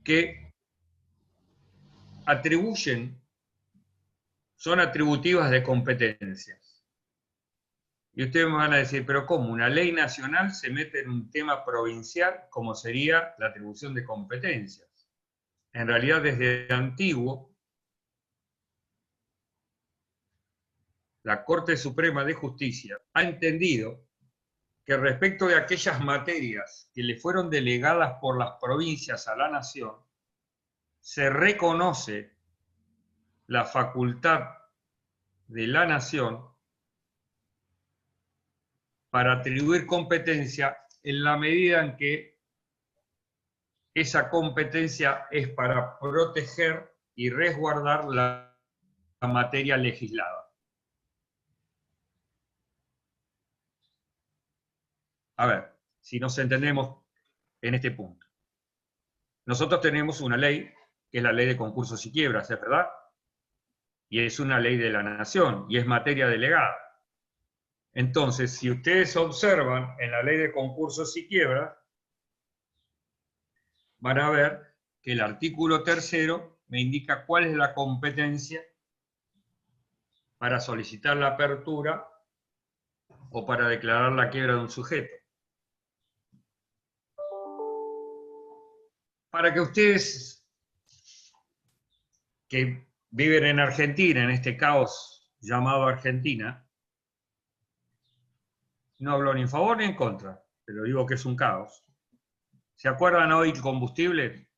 que son atributivas de competencias. Y ustedes me van a decir, pero ¿cómo? ¿Una ley nacional se mete en un tema provincial como sería la atribución de competencias? En realidad, desde antiguo, la Corte Suprema de Justicia ha entendido que respecto de aquellas materias que le fueron delegadas por las provincias a la nación, se reconoce la facultad de la nación para atribuir competencia en la medida en que esa competencia es para proteger y resguardar la materia legislada. A ver, si nos entendemos en este punto. Nosotros tenemos una ley, que es la ley de concursos y quiebras, ¿es verdad? Y es una ley de la nación, y es materia delegada. Entonces, si ustedes observan en la ley de concursos y quiebras, van a ver que el artículo 3º me indica cuál es la competencia para solicitar la apertura o para declarar la quiebra de un sujeto. Para que ustedes que viven en Argentina, en este caos llamado Argentina, no hablo ni en favor ni en contra, pero digo que es un caos. ¿Se acuerdan hoy el combustible?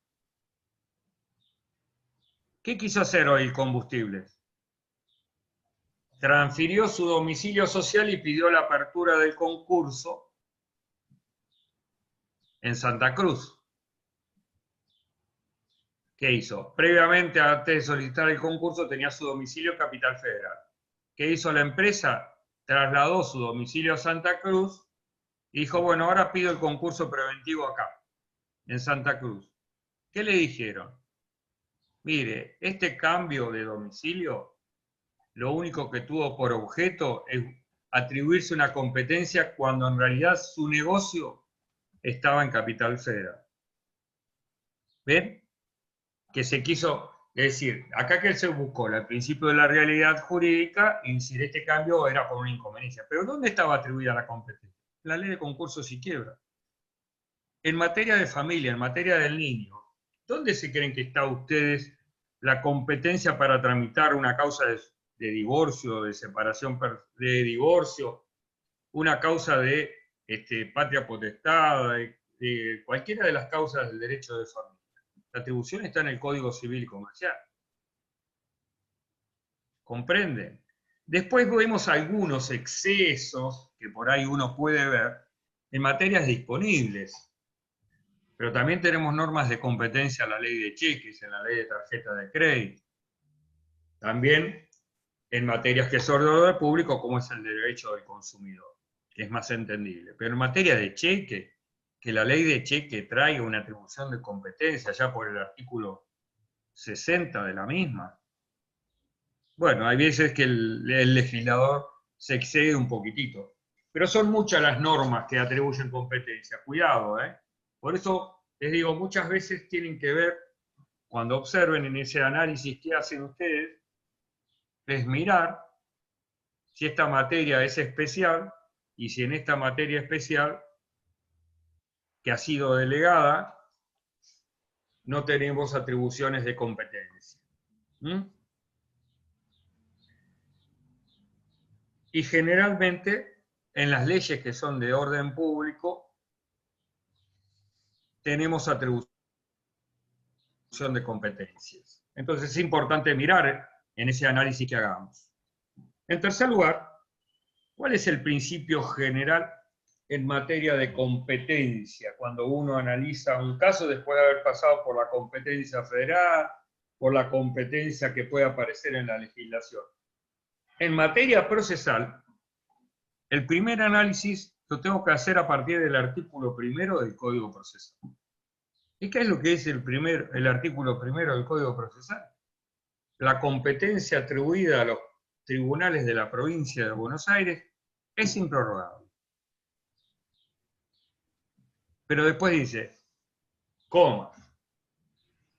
¿Qué quiso hacer hoy el combustible? Transfirió su domicilio social y pidió la apertura del concurso en Santa Cruz. ¿Qué hizo? Previamente, antes de solicitar el concurso, tenía su domicilio en Capital Federal. ¿Qué hizo la empresa? Trasladó su domicilio a Santa Cruz y dijo, bueno, ahora pido el concurso preventivo acá, en Santa Cruz. ¿Qué le dijeron? Mire, este cambio de domicilio, lo único que tuvo por objeto es atribuirse una competencia cuando en realidad su negocio estaba en Capital Federal. ¿Ven? Que se quiso, es decir, acá que se buscó el principio de la realidad jurídica, y si este cambio era por una inconveniencia. Pero ¿dónde estaba atribuida la competencia? La ley de concursos y quiebra. En materia de familia, en materia del niño, ¿dónde se creen que está ustedes la competencia para tramitar una causa de divorcio, de separación, de divorcio, una causa de patria potestad, de cualquiera de las causas del derecho de familia? La atribución está en el Código Civil y Comercial. ¿Comprenden? Después vemos algunos excesos que por ahí uno puede ver en materias disponibles. Pero también tenemos normas de competencia en la ley de cheques, en la ley de tarjeta de crédito. También en materias que son de orden público, como es el derecho del consumidor, que es más entendible. Pero en materia de cheque, que la ley de cheque traiga una atribución de competencia, ya por el artículo 60 de la misma. Bueno, hay veces que el legislador se excede un poquitito. Pero son muchas las normas que atribuyen competencia. Cuidado, ¿eh? Por eso les digo, muchas veces tienen que ver, cuando observen en ese análisis que hacen ustedes, es mirar si esta materia es especial y si en esta materia especial que ha sido delegada no tenemos atribuciones de competencia. Y generalmente en las leyes que son de orden público tenemos atribución de competencias. Entonces es importante mirar en ese análisis que hagamos. En tercer lugar, ¿cuál es el principio general en materia de competencia cuando uno analiza un caso después de haber pasado por la competencia federal, por la competencia que puede aparecer en la legislación? En materia procesal, el primer análisis lo tengo que hacer a partir del artículo 1 del Código Procesal. ¿Y qué es lo que es el artículo 1 del Código Procesal? La competencia atribuida a los tribunales de la provincia de Buenos Aires es improrrogable. Pero después dice, coma,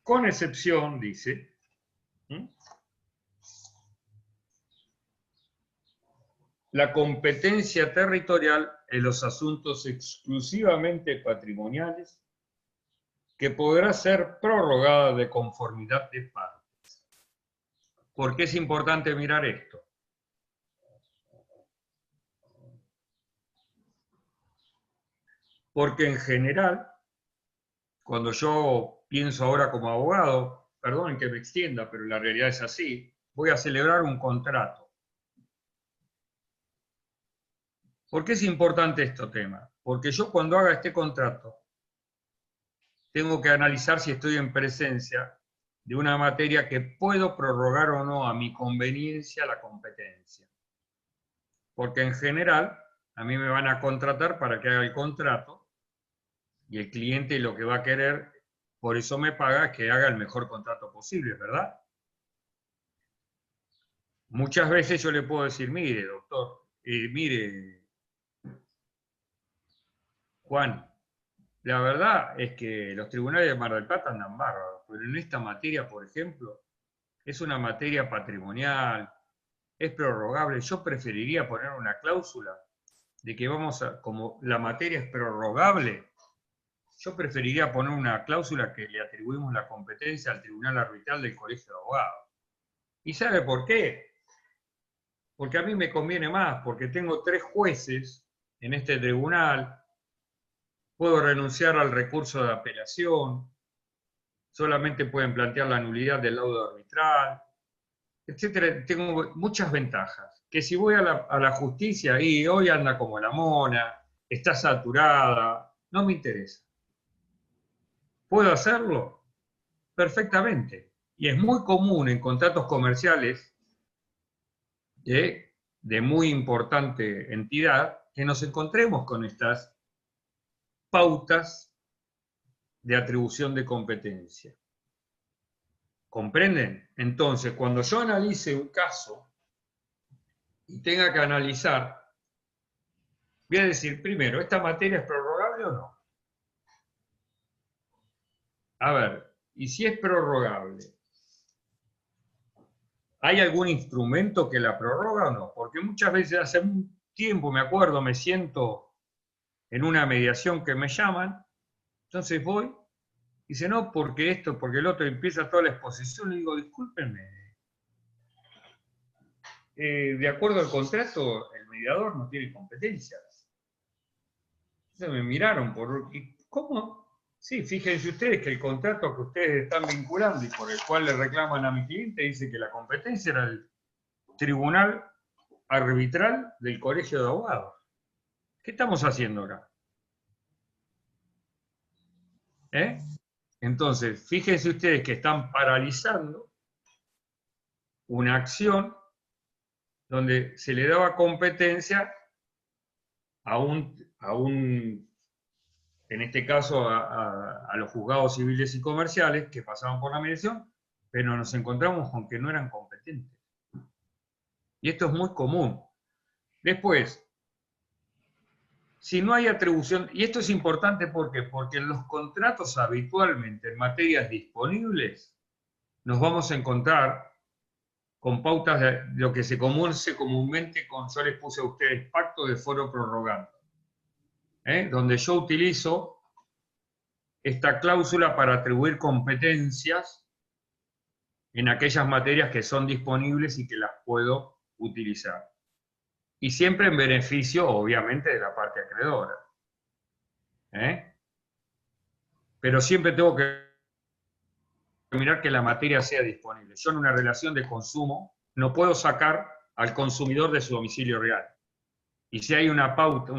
con excepción, dice, la competencia territorial en los asuntos exclusivamente patrimoniales que podrá ser prorrogada de conformidad de partes. ¿Por qué es importante mirar esto? Porque en general, cuando yo pienso ahora como abogado, perdonen que me extienda, pero la realidad es así, voy a celebrar un contrato. ¿Por qué es importante este tema? Porque yo cuando haga este contrato, tengo que analizar si estoy en presencia de una materia que puedo prorrogar o no a mi conveniencia la competencia. Porque en general, a mí me van a contratar para que haga el contrato, y el cliente lo que va a querer, por eso me paga, que haga el mejor contrato posible, ¿verdad? Muchas veces yo le puedo decir, mire, doctor, mire, Juan, la verdad es que los tribunales de Mar del Plata andan bárbaros, pero en esta materia, por ejemplo, es una materia patrimonial, es prorrogable. Yo preferiría poner una cláusula de que como la materia es prorrogable, yo preferiría poner una cláusula que le atribuimos la competencia al Tribunal Arbitral del Colegio de Abogados. ¿Y sabe por qué? Porque a mí me conviene más, porque tengo 3 jueces en este tribunal, puedo renunciar al recurso de apelación, solamente pueden plantear la nulidad del laudo arbitral, etc. Tengo muchas ventajas, que si voy a la justicia y hoy anda como la mona, está saturada, no me interesa. ¿Puedo hacerlo? Perfectamente. Y es muy común en contratos comerciales de muy importante entidad que nos encontremos con estas pautas de atribución de competencia. ¿Comprenden? Entonces, cuando yo analice un caso y tenga que analizar, voy a decir primero, ¿esta materia es prorrogable o no? A ver, y si es prorrogable, ¿hay algún instrumento que la prorroga o no? Porque muchas veces hace un tiempo, me acuerdo, me siento en una mediación que me llaman, entonces voy, y dice, no, porque esto, porque el otro, empieza toda la exposición, y digo, discúlpenme, de acuerdo al contrato, el mediador no tiene competencias. Entonces me miraron, ¿y cómo? Sí, fíjense ustedes que el contrato que ustedes están vinculando y por el cual le reclaman a mi cliente dice que la competencia era el tribunal arbitral del Colegio de Abogados. ¿Qué estamos haciendo ahora? Entonces, fíjense ustedes que están paralizando una acción donde se le daba competencia a un en este caso a los juzgados civiles y comerciales que pasaban por la mediación, pero nos encontramos con que no eran competentes. Y esto es muy común. Después, si no hay atribución, y esto es importante porque en los contratos habitualmente en materias disponibles nos vamos a encontrar con pautas de lo que se conoce comúnmente con, yo les puse a ustedes, pacto de foro prorrogante, donde yo utilizo esta cláusula para atribuir competencias en aquellas materias que son disponibles y que las puedo utilizar. Y siempre en beneficio, obviamente, de la parte acreedora. Pero siempre tengo que mirar que la materia sea disponible. Yo en una relación de consumo no puedo sacar al consumidor de su domicilio real. Y si hay una pauta,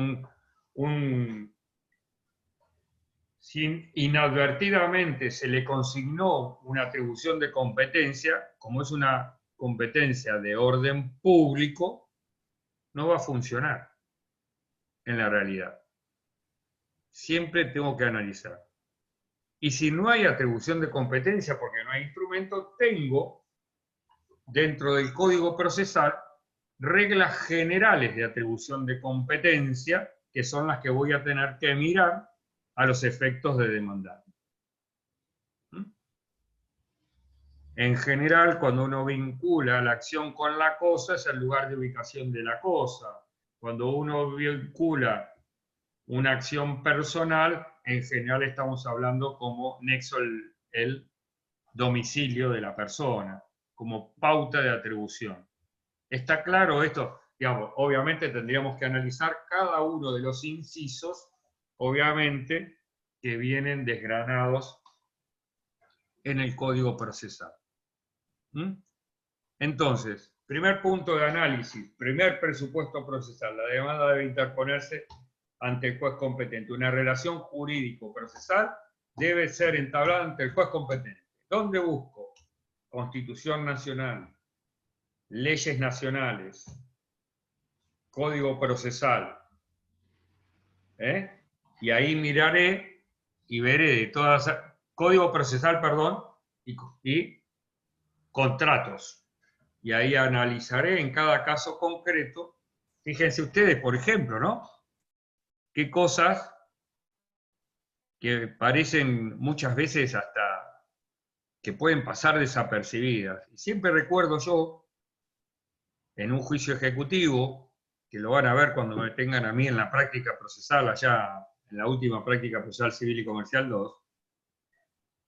si inadvertidamente se le consignó una atribución de competencia, como es una competencia de orden público, no va a funcionar en la realidad. Siempre tengo que analizar. Y si no hay atribución de competencia porque no hay instrumento, tengo dentro del Código Procesal reglas generales de atribución de competencia, que son las que voy a tener que mirar a los efectos de demandar. En general, cuando uno vincula la acción con la cosa, es el lugar de ubicación de la cosa. Cuando uno vincula una acción personal, en general estamos hablando como nexo el domicilio de la persona, como pauta de atribución. ¿Está claro esto? Digamos, obviamente tendríamos que analizar cada uno de los incisos, obviamente, que vienen desgranados en el Código Procesal. Entonces, primer punto de análisis, primer presupuesto procesal. La demanda debe interponerse ante el juez competente. Una relación jurídico-procesal debe ser entablada ante el juez competente. ¿Dónde busco? Constitución Nacional, leyes nacionales, Código Procesal. Y ahí miraré y veré de todas, Código Procesal, perdón, y contratos. Y ahí analizaré en cada caso concreto. Fíjense ustedes, por ejemplo, ¿no? Qué cosas que parecen muchas veces hasta que pueden pasar desapercibidas. Y siempre recuerdo yo, en un juicio ejecutivo, que lo van a ver cuando me tengan a mí en la práctica procesal, allá en la última práctica procesal civil y comercial 2,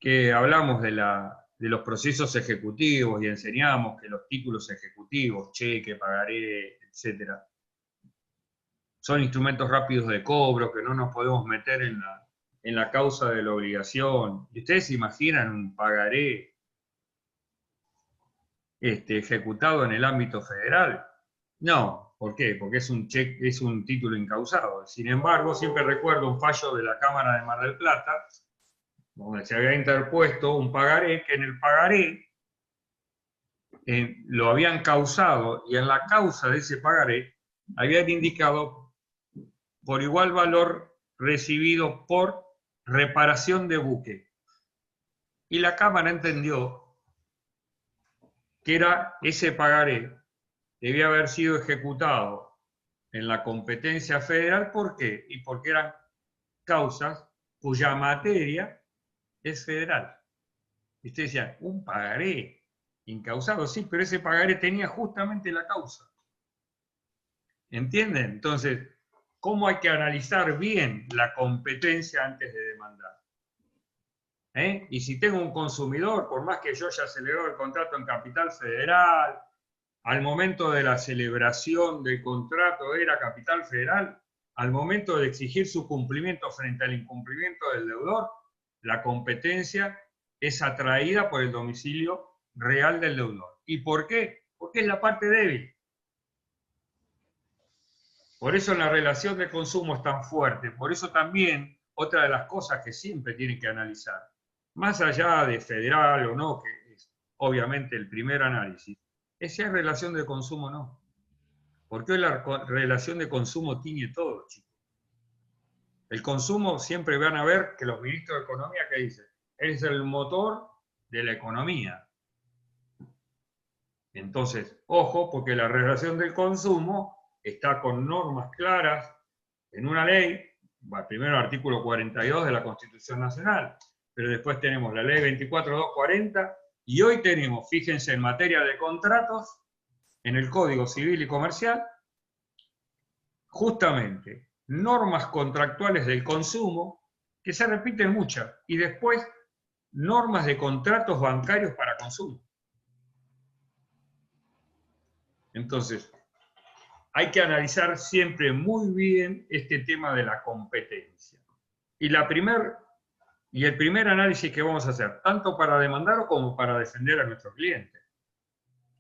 que hablamos de los procesos ejecutivos y enseñamos que los títulos ejecutivos, cheque, pagaré, etc., son instrumentos rápidos de cobro, que no nos podemos meter en la causa de la obligación. ¿Y ustedes se imaginan un pagaré ejecutado en el ámbito federal? No. ¿Por qué? Porque es un cheque, es un título incausado. Sin embargo, siempre recuerdo un fallo de la Cámara de Mar del Plata, donde se había interpuesto un pagaré, que en el pagaré lo habían causado, y en la causa de ese pagaré habían indicado por igual valor recibido por reparación de buque. Y la Cámara entendió que era ese pagaré debía haber sido ejecutado en la competencia federal. ¿Por qué? Y porque eran causas cuya materia es federal. Y ustedes decían, un pagaré incausado, sí, pero ese pagaré tenía justamente la causa. ¿Entienden? Entonces, ¿cómo hay que analizar bien la competencia antes de demandar? Y si tengo un consumidor, por más que yo ya celebré el contrato en Capital Federal, al momento de la celebración del contrato era Capital Federal, al momento de exigir su cumplimiento frente al incumplimiento del deudor, la competencia es atraída por el domicilio real del deudor. ¿Y por qué? Porque es la parte débil. Por eso la relación de consumo es tan fuerte. Por eso también, otra de las cosas que siempre tienen que analizar, más allá de federal o no, que es obviamente el primer análisis, es si hay relación de consumo o no. Porque hoy la relación de consumo tiñe todo, chicos. El consumo siempre van a ver que los ministros de Economía que dicen, es el motor de la economía. Entonces, ojo, porque la relación del consumo está con normas claras en una ley, primero el artículo 42 de la Constitución Nacional, pero después tenemos la ley 24.240 y hoy tenemos, fíjense, en materia de contratos, en el Código Civil y Comercial, justamente normas contractuales del consumo, que se repiten muchas, y después normas de contratos bancarios para consumo. Entonces, hay que analizar siempre muy bien este tema de la competencia. Y el primer análisis que vamos a hacer, tanto para demandar como para defender a nuestro cliente.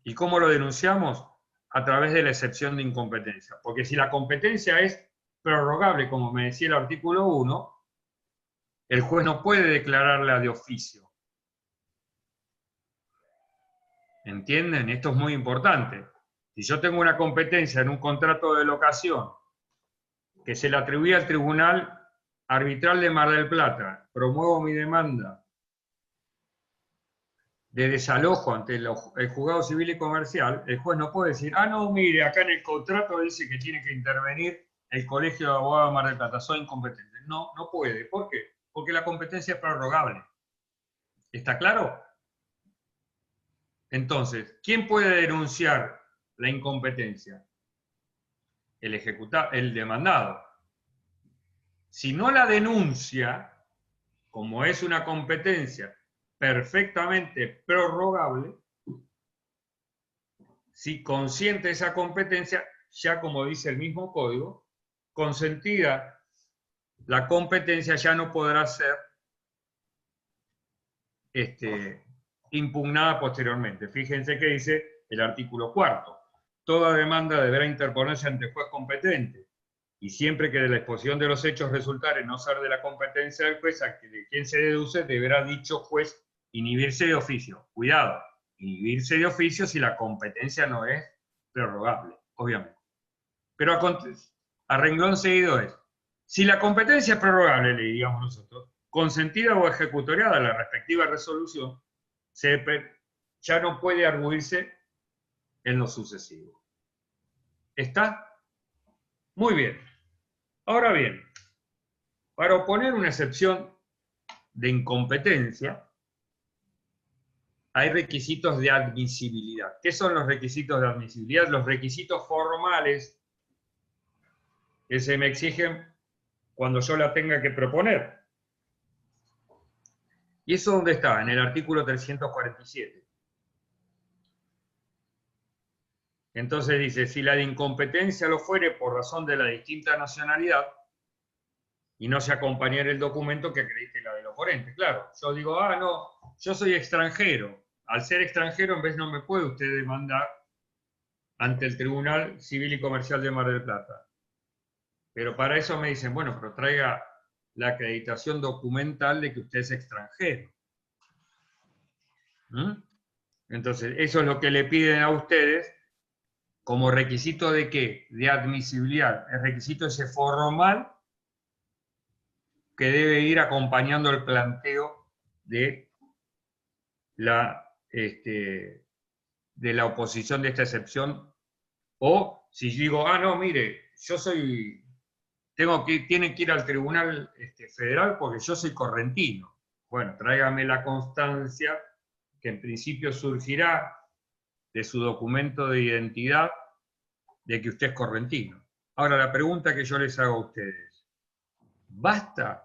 ¿Y cómo lo denunciamos? A través de la excepción de incompetencia. Porque si la competencia es prorrogable, como me decía el artículo 1, el juez no puede declararla de oficio. ¿Entienden? Esto es muy importante. Si yo tengo una competencia en un contrato de locación que se le atribuye al Tribunal Arbitral de Mar del Plata, promuevo mi demanda de desalojo ante el Juzgado Civil y Comercial, el juez no puede decir, ah, no, mire, acá en el contrato dice que tiene que intervenir el Colegio de Abogados de Mar del Plata, soy incompetente. No, no puede. ¿Por qué? Porque la competencia es prorrogable. ¿Está claro? Entonces, ¿quién puede denunciar la incompetencia? El demandado. Si no la denuncia, como es una competencia perfectamente prorrogable, si consiente esa competencia, ya como dice el mismo código, consentida la competencia ya no podrá ser impugnada posteriormente. Fíjense que dice el artículo 4. Toda demanda deberá interponerse ante juez competente, y siempre que de la exposición de los hechos resultare no ser de la competencia del juez a de quien se deduce, deberá dicho juez inhibirse de oficio. Cuidado, inhibirse de oficio si la competencia no es prorrogable, obviamente. Pero a renglón seguido es, si la competencia es prorrogable, le digamos nosotros, consentida o ejecutoriada la respectiva resolución, ya no puede arguirse en lo sucesivo. ¿Está? Muy bien. Ahora bien, para oponer una excepción de incompetencia, hay requisitos de admisibilidad. ¿Qué son los requisitos de admisibilidad? Los requisitos formales que se me exigen cuando yo la tenga que proponer. ¿Y eso dónde está? En el artículo 347. Entonces dice, si la de incompetencia lo fuere por razón de la distinta nacionalidad y no se acompañara el documento que acredite la del oponente. Claro, yo digo, ah, no, yo soy extranjero. Al ser extranjero, en vez no me puede usted demandar ante el Tribunal Civil y Comercial de Mar del Plata. Pero para eso me dicen, bueno, pero traiga la acreditación documental de que usted es extranjero. Entonces, eso es lo que le piden a ustedes como requisito de ¿qué? De admisibilidad. El requisito ese formal que debe ir acompañando el planteo de la de la oposición de esta excepción, o si digo, ah, no, mire, yo soy, tienen que ir al Tribunal Federal porque yo soy correntino. Bueno, tráigame la constancia que en principio surgirá de su documento de identidad de que usted es correntino. Ahora, la pregunta que yo les hago a ustedes, ¿basta?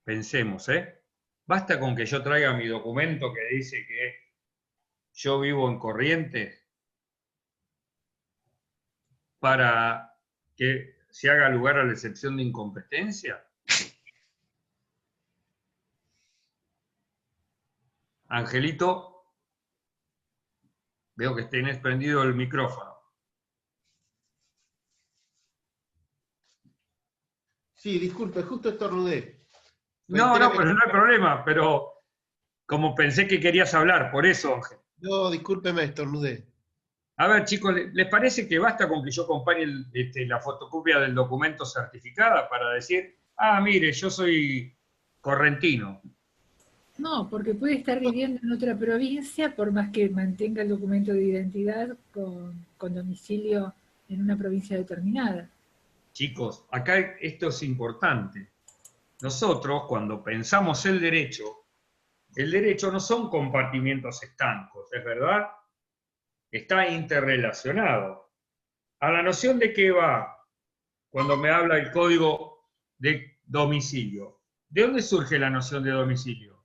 Pensemos, ¿basta con que yo traiga mi documento que dice que yo vivo en Corrientes para que se haga lugar a la excepción de incompetencia? Angelito, veo que tenés prendido el micrófono. Sí, disculpe, justo estornudé. No, Reitero que- pero no hay problema, pero como pensé que querías hablar, por eso, Ángel. No, discúlpeme, estornudé. A ver, chicos, ¿les parece que basta con que yo acompañe la fotocopia del documento certificada para decir, ah, mire, yo soy correntino? No, porque puede estar viviendo en otra provincia, por más que mantenga el documento de identidad con domicilio en una provincia determinada. Chicos, acá esto es importante. Nosotros, cuando pensamos el derecho no son compartimientos estancos, ¿es verdad? Está interrelacionado. ¿A la noción de qué va cuando me habla el código de domicilio? ¿De dónde surge la noción de domicilio?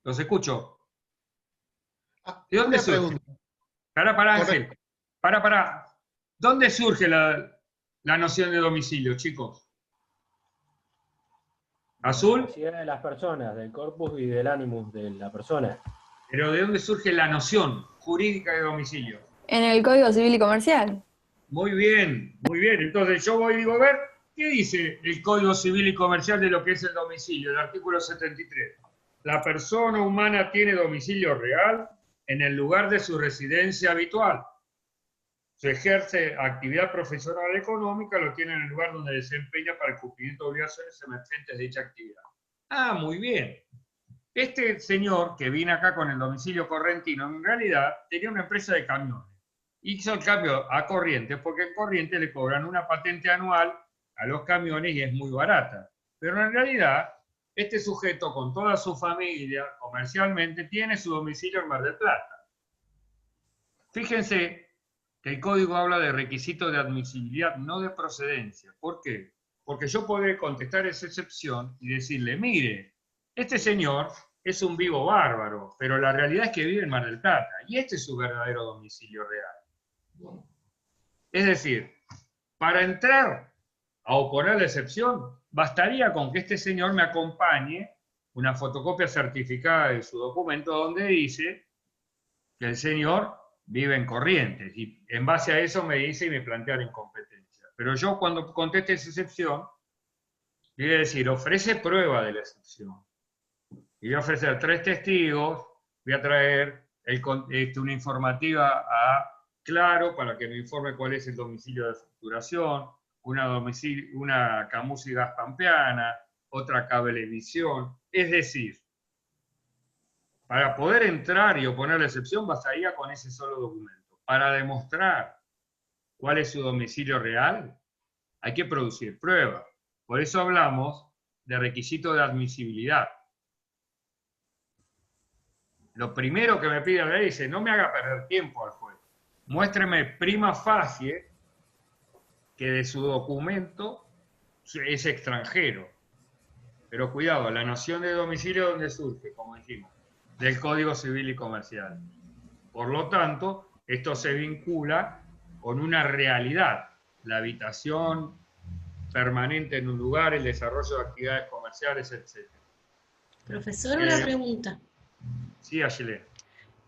Los escucho. ¿De dónde Una surge? pregunta. Pará, Ángel. Pará. ¿Dónde surge la noción de domicilio, chicos? ¿Azul? De la capacidad de las personas, del corpus y del animus de la persona. Pero ¿de dónde surge la noción jurídica de domicilio? En el Código Civil y Comercial. Muy bien, muy bien. Entonces yo voy y digo, a ver, ¿qué dice el Código Civil y Comercial de lo que es el domicilio? El artículo 73. La persona humana tiene domicilio real en el lugar de su residencia habitual. Se ejerce actividad profesional económica, lo tiene en el lugar donde desempeña para el cumplimiento de obligaciones emergentes de dicha actividad. Ah, muy bien. Este señor que viene acá con el domicilio correntino, en realidad tenía una empresa de camiones. Hizo el cambio a Corrientes porque en Corrientes le cobran una patente anual a los camiones y es muy barata. Pero en realidad, este sujeto con toda su familia, comercialmente, tiene su domicilio en Mar del Plata. Fíjense que el código habla de requisitos de admisibilidad, no de procedencia. ¿Por qué? Porque yo podré contestar esa excepción y decirle, mire, este señor es un vivo bárbaro, pero la realidad es que vive en Mar del Plata, y este es su verdadero domicilio real. Es decir, para entrar a oponer la excepción, bastaría con que este señor me acompañe una fotocopia certificada de su documento donde dice que el señor vive en Corrientes, y en base a eso me dice y me plantea la incompetencia. Pero yo cuando conteste esa excepción, le voy a decir, ofrece prueba de la excepción. Y voy a ofrecer 3 testigos, voy a traer una informativa a Claro para que me informe cuál es el domicilio de facturación, una Camus y Gas Pampeana, otra Cablevisión. Es decir, para poder entrar y oponer la excepción bastaría con ese solo documento. Para demostrar cuál es su domicilio real, hay que producir pruebas. Por eso hablamos de requisito de admisibilidad. Lo primero que me pide la ley dice, no me haga perder tiempo al juez. Muéstreme prima facie que de su documento es extranjero. Pero cuidado, la noción de domicilio, ¿dónde surge? Como dijimos, del Código Civil y Comercial. Por lo tanto, esto se vincula con una realidad, la habitación permanente en un lugar, el desarrollo de actividades comerciales, etc. Profesor, una pregunta. Sí, Ayelé.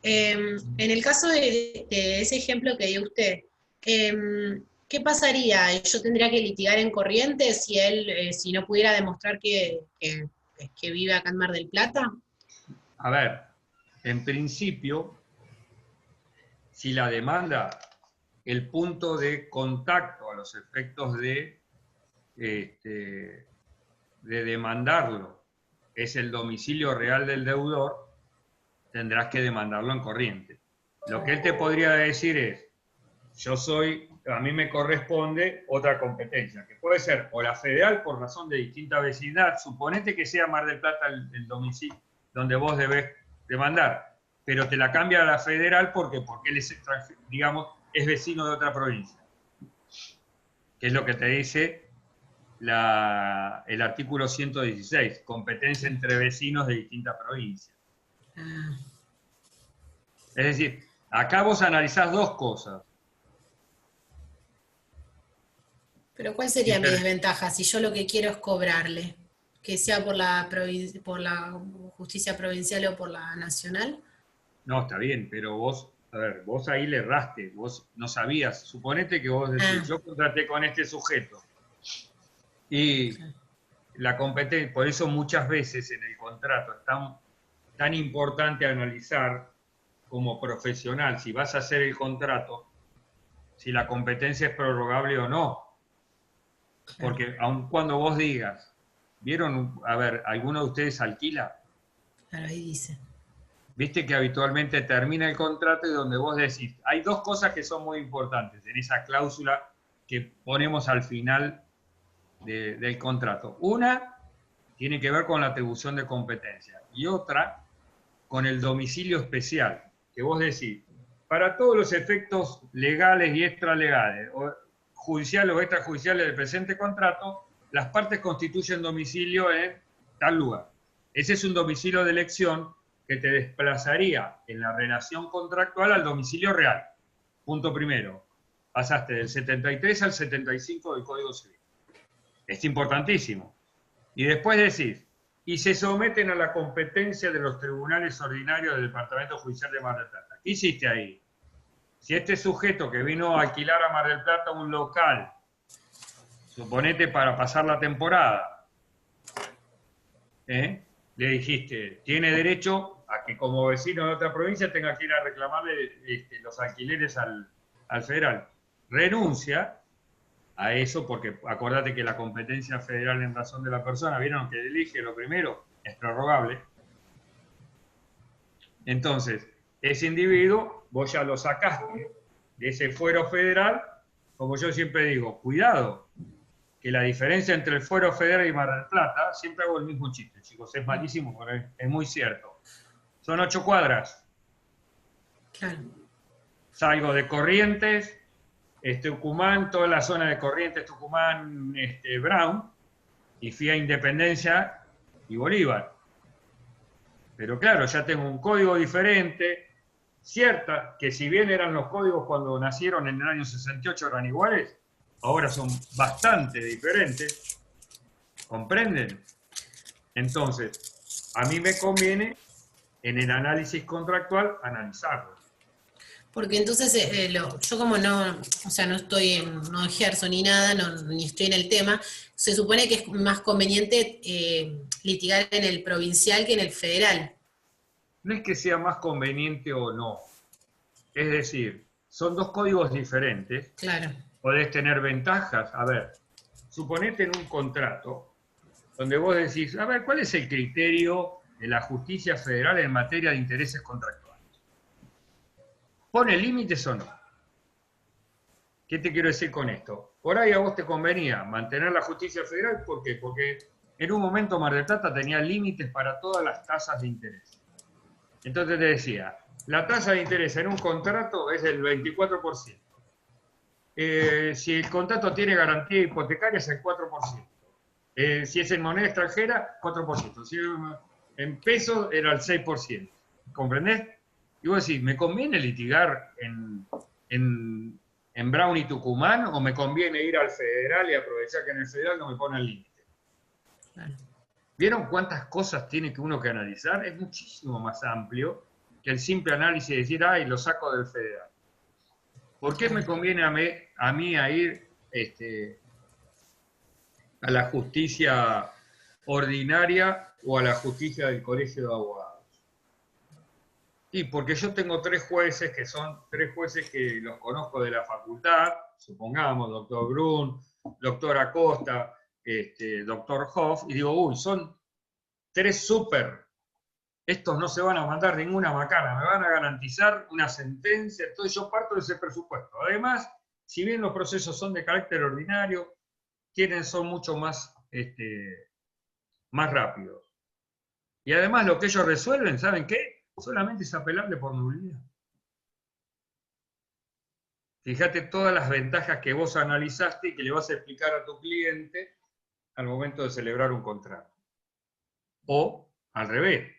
En el caso de ese ejemplo que dio usted, ¿qué pasaría? ¿Yo tendría que litigar en Corrientes si él, si no pudiera demostrar que vive acá en Mar del Plata? A ver, en principio, si la demanda, el punto de contacto a los efectos de demandarlo es el domicilio real del deudor, tendrás que demandarlo en corriente. Lo que él te podría decir es, a mí me corresponde otra competencia, que puede ser o la federal por razón de distinta vecindad, suponete que sea Mar del Plata el domicilio donde vos debés demandar, pero te la cambia a la federal porque él es extranjero, digamos, es vecino de otra provincia. Que es lo que te dice el artículo 116, competencia entre vecinos de distintas provincias. Es decir, acá vos analizás dos cosas. Pero ¿cuál sería mi desventaja si yo lo que quiero es cobrarle? ¿Que sea por la justicia provincial o por la nacional? No, está bien, pero vos ahí le erraste, vos no sabías. Suponete que vos decís, yo contraté con este sujeto. Y la competencia, por eso muchas veces en el contrato es tan importante analizar como profesional, si vas a hacer el contrato, si la competencia es prorrogable o no. Porque aun cuando vos digas, ¿vieron? A ver, ¿alguno de ustedes alquila? Claro, ahí dice. Viste que habitualmente termina el contrato y donde vos decís, hay dos cosas que son muy importantes en esa cláusula que ponemos al final del contrato. Una tiene que ver con la atribución de competencia y otra con el domicilio especial, que vos decís, para todos los efectos legales y extralegales, judiciales o extrajudiciales del presente contrato, las partes constituyen domicilio en tal lugar. Ese es un domicilio de elección que te desplazaría en la relación contractual al domicilio real. Punto primero. Pasaste del 73 al 75 del Código Civil. Es importantísimo. Y después decís, y se someten a la competencia de los tribunales ordinarios del Departamento Judicial de Mar del Plata. ¿Qué hiciste ahí? Si este sujeto que vino a alquilar a Mar del Plata un local, suponete para pasar la temporada, le dijiste, tiene derecho a que como vecino de otra provincia tenga que ir a reclamarle los alquileres al federal. Renuncia a eso porque acordate que la competencia federal en razón de la persona, ¿vieron que elige lo primero? Es prorrogable. Entonces, ese individuo, vos ya lo sacaste de ese fuero federal, como yo siempre digo, cuidado, que la diferencia entre el fuero federal y Mar del Plata, siempre hago el mismo chiste, chicos, es malísimo, pero es muy cierto. Son 8 cuadras. Claro. Salgo de Corrientes, Tucumán, toda la zona de Corrientes, Tucumán, Brown, y fui a Independencia y Bolívar. Pero claro, ya tengo un código diferente, cierta, que si bien eran los códigos cuando nacieron en el año 68 eran iguales, ahora son bastante diferentes, ¿comprenden? Entonces, a mí me conviene en el análisis contractual analizarlo. Porque entonces yo como no ejerzo ni nada, ni estoy en el tema, se supone que es más conveniente litigar en el provincial que en el federal. No es que sea más conveniente o no. Es decir, son dos códigos diferentes. Claro. Podés tener ventajas. A ver, suponete en un contrato donde vos decís, a ver, ¿cuál es el criterio de la justicia federal en materia de intereses contractuales? ¿Pone límites o no? ¿Qué te quiero decir con esto? Por ahí a vos te convenía mantener la justicia federal, ¿por qué? Porque en un momento Mar del Plata tenía límites para todas las tasas de interés. Entonces te decía, la tasa de interés en un contrato es del 24%. Si el contrato tiene garantía hipotecaria es el 4%. Si es en moneda extranjera, 4%. Si en pesos era el 6%. ¿Comprendés? Y vos decís, ¿me conviene litigar en Brown y Tucumán o me conviene ir al federal y aprovechar que en el federal no me ponen límite? Claro. ¿Vieron cuántas cosas tiene que uno que analizar? Es muchísimo más amplio que el simple análisis de decir, ay, lo saco del federal. ¿Por qué me conviene a mí ir a la justicia ordinaria o a la justicia del colegio de abogados? Y porque yo tengo 3 jueces que son 3 jueces que los conozco de la facultad, supongamos, doctor Brun, doctor Acosta, doctor Hoff, y digo, uy, son 3 súper. Estos no se van a mandar ninguna macana, me van a garantizar una sentencia, entonces yo parto de ese presupuesto. Además, si bien los procesos son de carácter ordinario, son mucho más, más rápidos. Y además lo que ellos resuelven, ¿saben qué? Solamente es apelable por nulidad. Fíjate todas las ventajas que vos analizaste y que le vas a explicar a tu cliente al momento de celebrar un contrato. O al revés.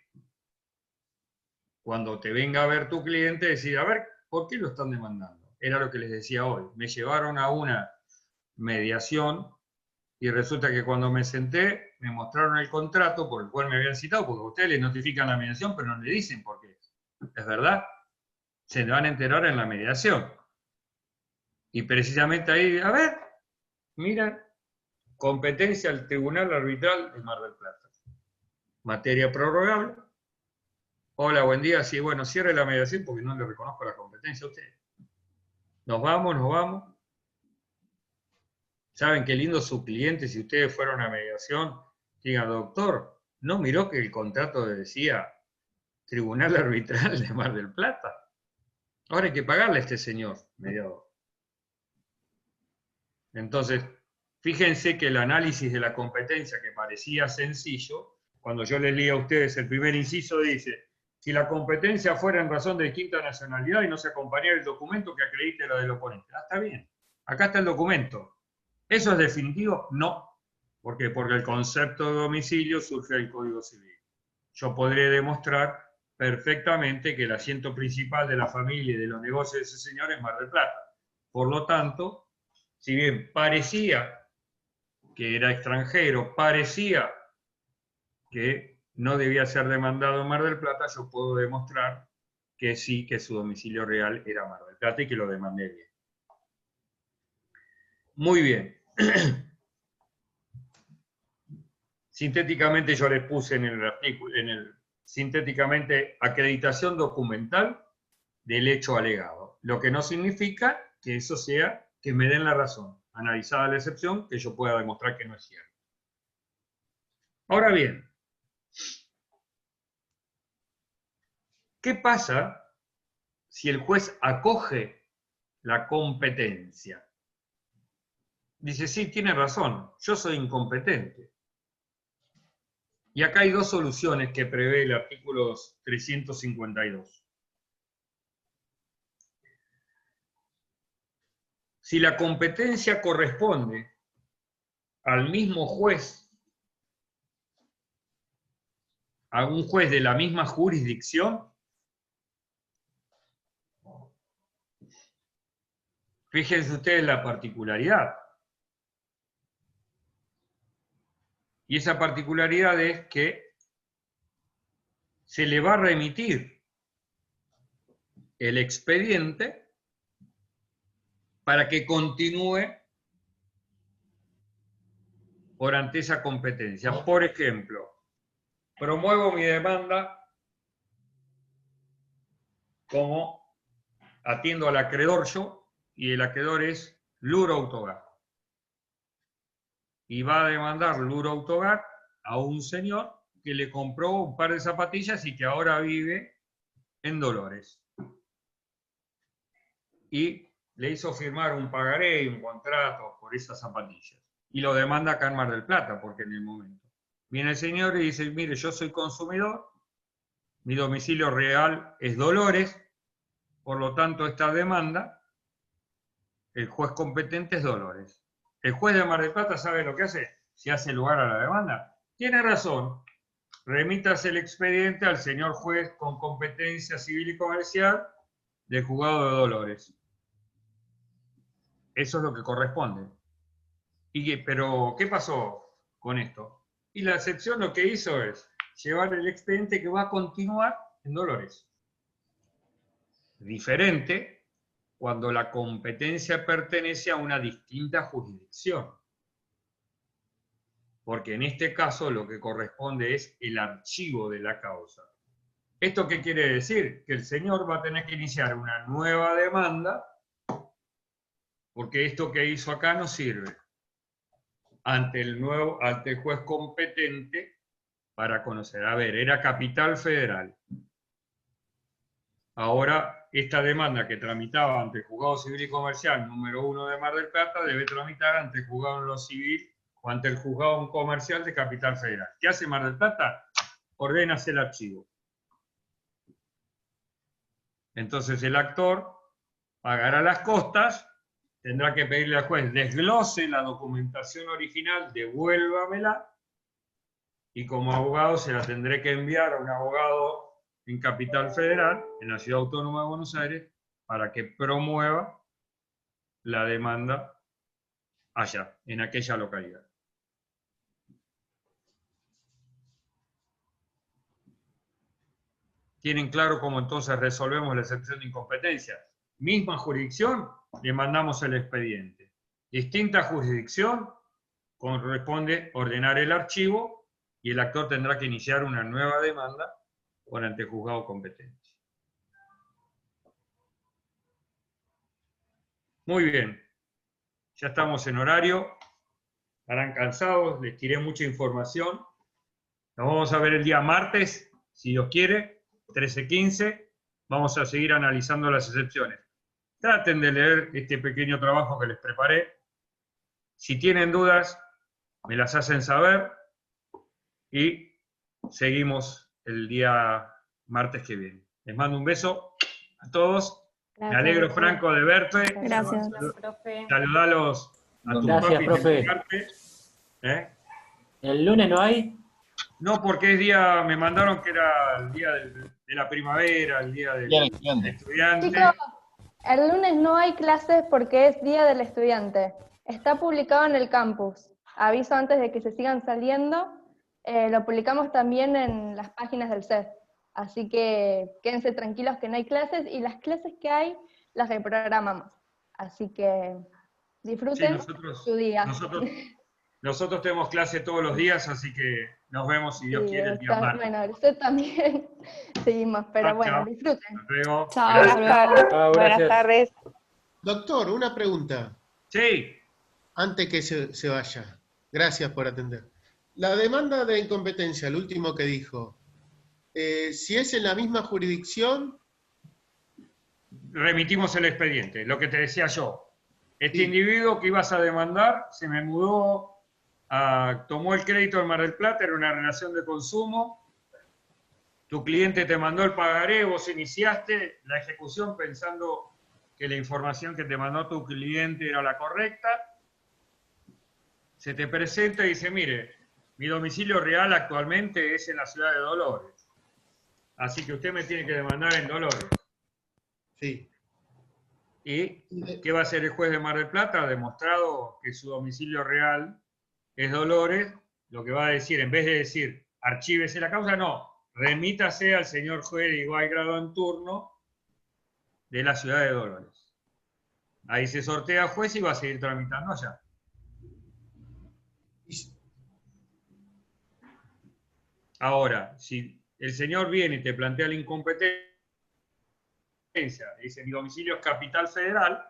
Cuando te venga a ver tu cliente, decir, a ver, ¿por qué lo están demandando? Era lo que les decía hoy. Me llevaron a una mediación y resulta que cuando me senté, me mostraron el contrato por el cual me habían citado, porque ustedes les notifican la mediación, pero no le dicen por qué. ¿Es verdad? Se van a enterar en la mediación. Y precisamente ahí, a ver, miran, competencia al Tribunal Arbitral de Mar del Plata. Materia prorrogable. Hola, buen día. Sí, bueno, cierre la mediación porque no le reconozco la competencia a usted. Nos vamos, nos vamos. ¿Saben qué lindo su cliente si ustedes fueron a mediación? Digan, doctor, ¿no miró que el contrato decía Tribunal Arbitral de Mar del Plata? Ahora hay que pagarle a este señor mediador. Entonces, fíjense que el análisis de la competencia que parecía sencillo, cuando yo les leí a ustedes el primer inciso, dice, si la competencia fuera en razón de distinta nacionalidad y no se acompañara el documento que acredite la del oponente. Ah, está bien. Acá está el documento. ¿Eso es definitivo? No. ¿Por qué? Porque el concepto de domicilio surge del Código Civil. Yo podré demostrar perfectamente que el asiento principal de la familia y de los negocios de ese señor es Mar del Plata. Por lo tanto, si bien parecía que era extranjero, parecía que no debía ser demandado en Mar del Plata, yo puedo demostrar que sí, que su domicilio real era Mar del Plata y que lo demandé bien. Muy bien. Sintéticamente yo les puse en el artículo, sintéticamente, acreditación documental del hecho alegado. Lo que no significa que eso sea que me den la razón. Analizada la excepción, que yo pueda demostrar que no es cierto. Ahora bien, ¿qué pasa si el juez acoge la competencia? Dice, sí, tiene razón, yo soy incompetente. Y acá hay dos soluciones que prevé el artículo 352. Si la competencia corresponde al mismo juez, a un juez de la misma jurisdicción, fíjense ustedes la particularidad. Y esa particularidad es que se le va a remitir el expediente para que continúe por ante esa competencia. Por ejemplo, promuevo mi demanda como atiendo al acreedor yo, y el acreedor es Luro Autogar. Y va a demandar Luro Autogar a un señor que le compró un par de zapatillas y que ahora vive en Dolores. Y le hizo firmar un pagaré y un contrato por esas zapatillas. Y lo demanda acá en Mar del Plata, porque en el momento. Viene el señor y dice, mire, yo soy consumidor, mi domicilio real es Dolores, por lo tanto esta demanda, el juez competente es Dolores. ¿El juez de Mar del Plata sabe lo que hace? Si hace lugar a la demanda. Tiene razón. Remítase el expediente al señor juez con competencia civil y comercial del juzgado de Dolores. Eso es lo que corresponde. Pero, ¿qué pasó con esto? Y la excepción lo que hizo es llevar el expediente que va a continuar en Dolores. Diferente cuando la competencia pertenece a una distinta jurisdicción. Porque en este caso lo que corresponde es el archivo de la causa. ¿Esto qué quiere decir? Que el señor va a tener que iniciar una nueva demanda, porque esto que hizo acá no sirve. Ante el juez competente para conocer. A ver, era Capital Federal. Ahora, esta demanda que tramitaba ante el Juzgado Civil y Comercial número 1 de Mar del Plata debe tramitar ante el Juzgado en lo Civil o ante el Juzgado Comercial de Capital Federal. ¿Qué hace Mar del Plata? Ordena el archivo. Entonces el actor pagará las costas, tendrá que pedirle al juez desglose la documentación original, devuélvamela, y como abogado se la tendré que enviar a un abogado en Capital Federal, en la Ciudad Autónoma de Buenos Aires, para que promueva la demanda allá, en aquella localidad. ¿Tienen claro cómo entonces resolvemos la excepción de incompetencia? Misma jurisdicción, le mandamos el expediente. Distinta jurisdicción, corresponde ordenar el archivo y el actor tendrá que iniciar una nueva demanda por ante el juzgado competente. Muy bien. Ya estamos en horario. Estarán cansados, les tiré mucha información. Nos vamos a ver el día martes, si Dios quiere, 13:15. Vamos a seguir analizando las excepciones. Traten de leer este pequeño trabajo que les preparé. Si tienen dudas, me las hacen saber y seguimos el día martes que viene. Les mando un beso a todos. Me alegro, Franco, de verte. Gracias. Saludalos a tus Gracias, papis profe. de mi parte. ¿El lunes no hay? No, porque es día, me mandaron que era el día de la primavera, el día del estudiante. Chicos, el lunes no hay clases porque es Día del Estudiante. Está publicado en el campus. Aviso antes de que se sigan saliendo. Lo publicamos también en las páginas del CES. Así que quédense tranquilos que no hay clases, y las clases que hay las reprogramamos. Así que disfruten su día. Nosotros tenemos clase todos los días, así que nos vemos, si Dios Sí, quiere, el día martes. bueno, usted también seguimos, pero bueno, chao. disfruten. Hasta luego. Chao. Chao, Buenas gracias. tardes. Doctor, una pregunta, Sí, antes que se vaya. Gracias por atender. La demanda de incompetencia, el último que dijo, si es en la misma jurisdicción, remitimos el expediente, lo que te decía yo. Este Sí. individuo que ibas a demandar se me mudó, tomó el crédito en Mar del Plata, era una relación de consumo. Tu cliente te mandó el pagaré, vos iniciaste la ejecución pensando que la información que te mandó tu cliente era la correcta. Se te presenta y dice, mire, mi domicilio real actualmente es en la ciudad de Dolores. Así que usted me tiene que demandar en Dolores. sí. ¿Y qué va a hacer el juez de Mar del Plata? Ha demostrado que su domicilio real es Dolores. Lo que va a decir, en vez de decir archívese la causa, no, remítase al señor juez de igual grado en turno de la ciudad de Dolores. Ahí se sortea juez y va a seguir tramitando allá. Ahora, si el señor viene y te plantea la incompetencia, dice mi domicilio es Capital Federal,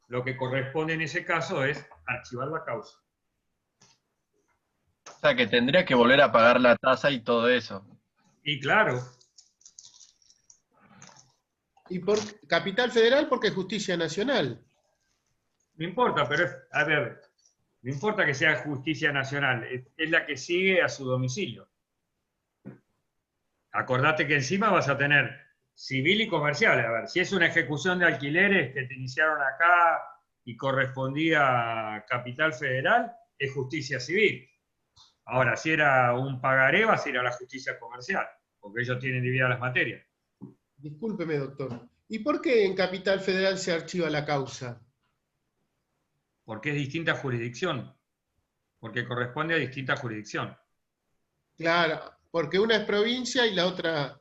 lo que corresponde en ese caso es archivar la causa. O sea, que tendría que volver a pagar la tasa y todo eso. Y claro, Y por Capital Federal porque es Justicia Nacional. no importa, pero a ver, no importa que sea justicia nacional, es la que sigue a su domicilio. Acordate que encima vas a tener civil y comercial. A ver, si es una ejecución de alquileres que te iniciaron acá y correspondía a Capital Federal, es justicia civil. Ahora, si era un pagaré, vas a ir a la justicia comercial, porque ellos tienen divididas las materias. Discúlpeme, doctor. ¿Y por qué en Capital Federal se archiva la causa? Porque es distinta jurisdicción, porque corresponde a distinta jurisdicción. Claro, porque una es provincia y la otra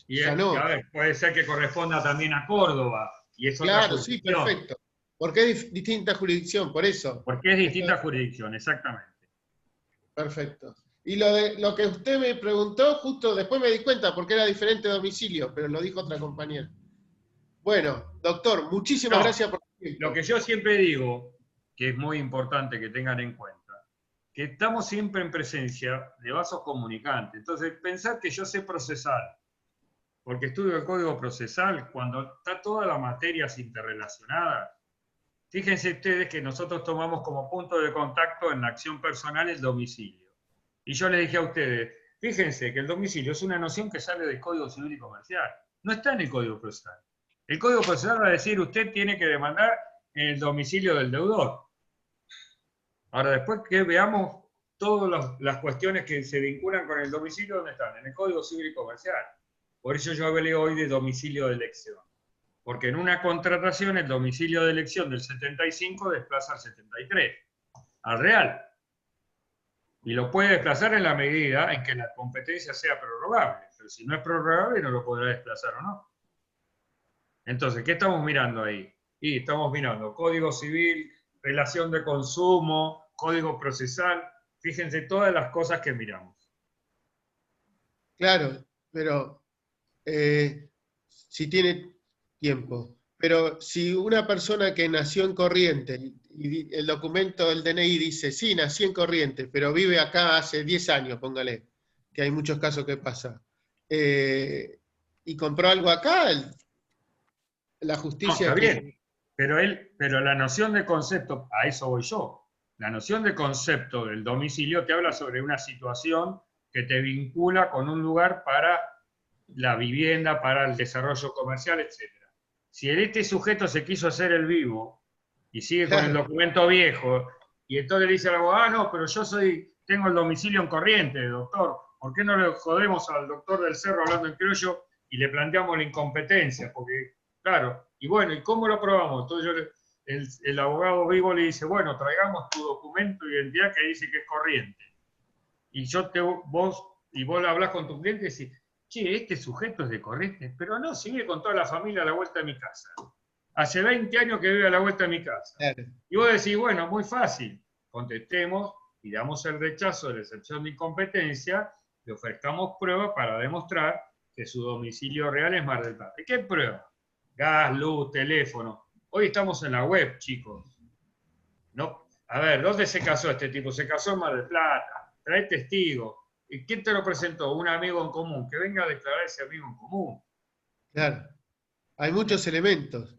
Y ya no. a ver, puede ser que corresponda también a Córdoba, y es otra Claro, sí, jurisdicción. perfecto. Porque es distinta jurisdicción, por eso. Porque es distinta jurisdicción, exactamente. Perfecto. Y lo que usted me preguntó, justo después me di cuenta porque era diferente domicilio, pero lo dijo otra compañera. Bueno, doctor, muchísimas No, gracias por su tiempo. Lo que yo siempre digo, que es muy importante que tengan en cuenta, que estamos siempre en presencia de vasos comunicantes. Entonces, pensar que yo sé procesar, porque estudio el código procesal, cuando está todas las materias interrelacionadas. Fíjense ustedes que nosotros tomamos como punto de contacto en la acción personal el domicilio. Y yo les dije a ustedes, fíjense que el domicilio es una noción que sale del Código Civil y Comercial. No está en el Código Procesal. El Código Procesal va a decir, usted tiene que demandar en el domicilio del deudor. Ahora, después que veamos todas las cuestiones que se vinculan con el domicilio, ¿dónde están? En el Código Civil y Comercial. Por eso yo hablé hoy de domicilio de elección. Porque en una contratación el domicilio de elección del 75 desplaza al 73, al real. Y lo puede desplazar en la medida en que la competencia sea prorrogable. Pero si no es prorrogable, no lo podrá desplazar o no. Entonces, ¿qué estamos mirando ahí? Y estamos mirando Código Civil, relación de consumo, Código Procesal. Fíjense todas las cosas que miramos. Claro, pero si tiene tiempo. Pero si una persona que nació en Corrientes, y el documento del DNI dice, sí, nací en Corrientes, pero vive acá hace 10 años, póngale, que hay muchos casos que pasa, y compró algo acá, la No, justicia... está bien, pero la noción de concepto, a eso voy yo. La noción de concepto del domicilio te habla sobre una situación que te vincula con un lugar para la vivienda, para el desarrollo comercial, etc. Si este sujeto se quiso hacer el vivo y sigue con el documento viejo, y entonces le dice al abogado, no, pero yo tengo el domicilio en Corrientes, doctor, ¿por qué no le jodemos al doctor del Cerro hablando en criollo y le planteamos la incompetencia? Porque, claro, y bueno, ¿y cómo lo probamos? Entonces el abogado vivo le dice, bueno, traigamos tu documento de identidad que dice que es Corriente. Y vos le hablás con tu cliente y decís, che, este sujeto es de Corrientes, pero no, si vive con toda la familia a la vuelta de mi casa. Hace 20 años que vive a la vuelta de mi casa. Claro. Y vos decís, bueno, muy fácil, contestemos y damos el rechazo de la excepción de incompetencia, le ofrezcamos prueba para demostrar que su domicilio real es Mar del Plata. ¿Y qué prueba? Gas, luz, teléfono. Hoy estamos en la web, chicos. No, a ver, ¿dónde se casó este tipo? Se casó en Mar del Plata. Trae testigos. ¿Y quién te lo presentó? Un amigo en común. Que venga a declarar ese amigo en común. Claro. Hay muchos elementos.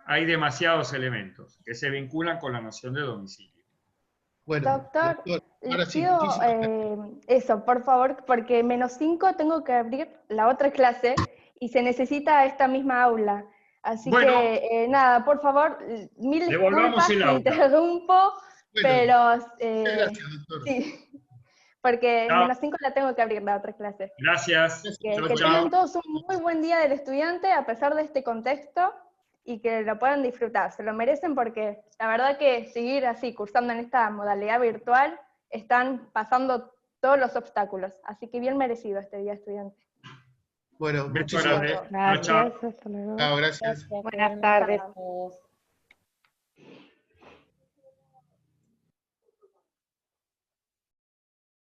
Hay demasiados elementos que se vinculan con la noción de domicilio. Bueno, Doctor, ahora le sí, pido eso, por favor, porque -5 tengo que abrir la otra clase y se necesita esta misma aula. Así Bueno, que, nada, por favor, mil devolvamos disculpas el si aula. interrumpo, Bueno, pero muchas gracias, doctor. sí, porque Chao. -5 la tengo que abrir la otra clase. Gracias. Que Chau, tengan chau. todos un muy buen día del estudiante a pesar de este contexto y que lo puedan disfrutar. Se lo merecen porque la verdad que seguir así, cursando en esta modalidad virtual, están pasando todos los obstáculos. Así que bien merecido este día estudiante. Bueno, Beso muchísimas grande. gracias. Chau, chau. Gracias, hasta luego. Chao, gracias. Buenas tardes a todos.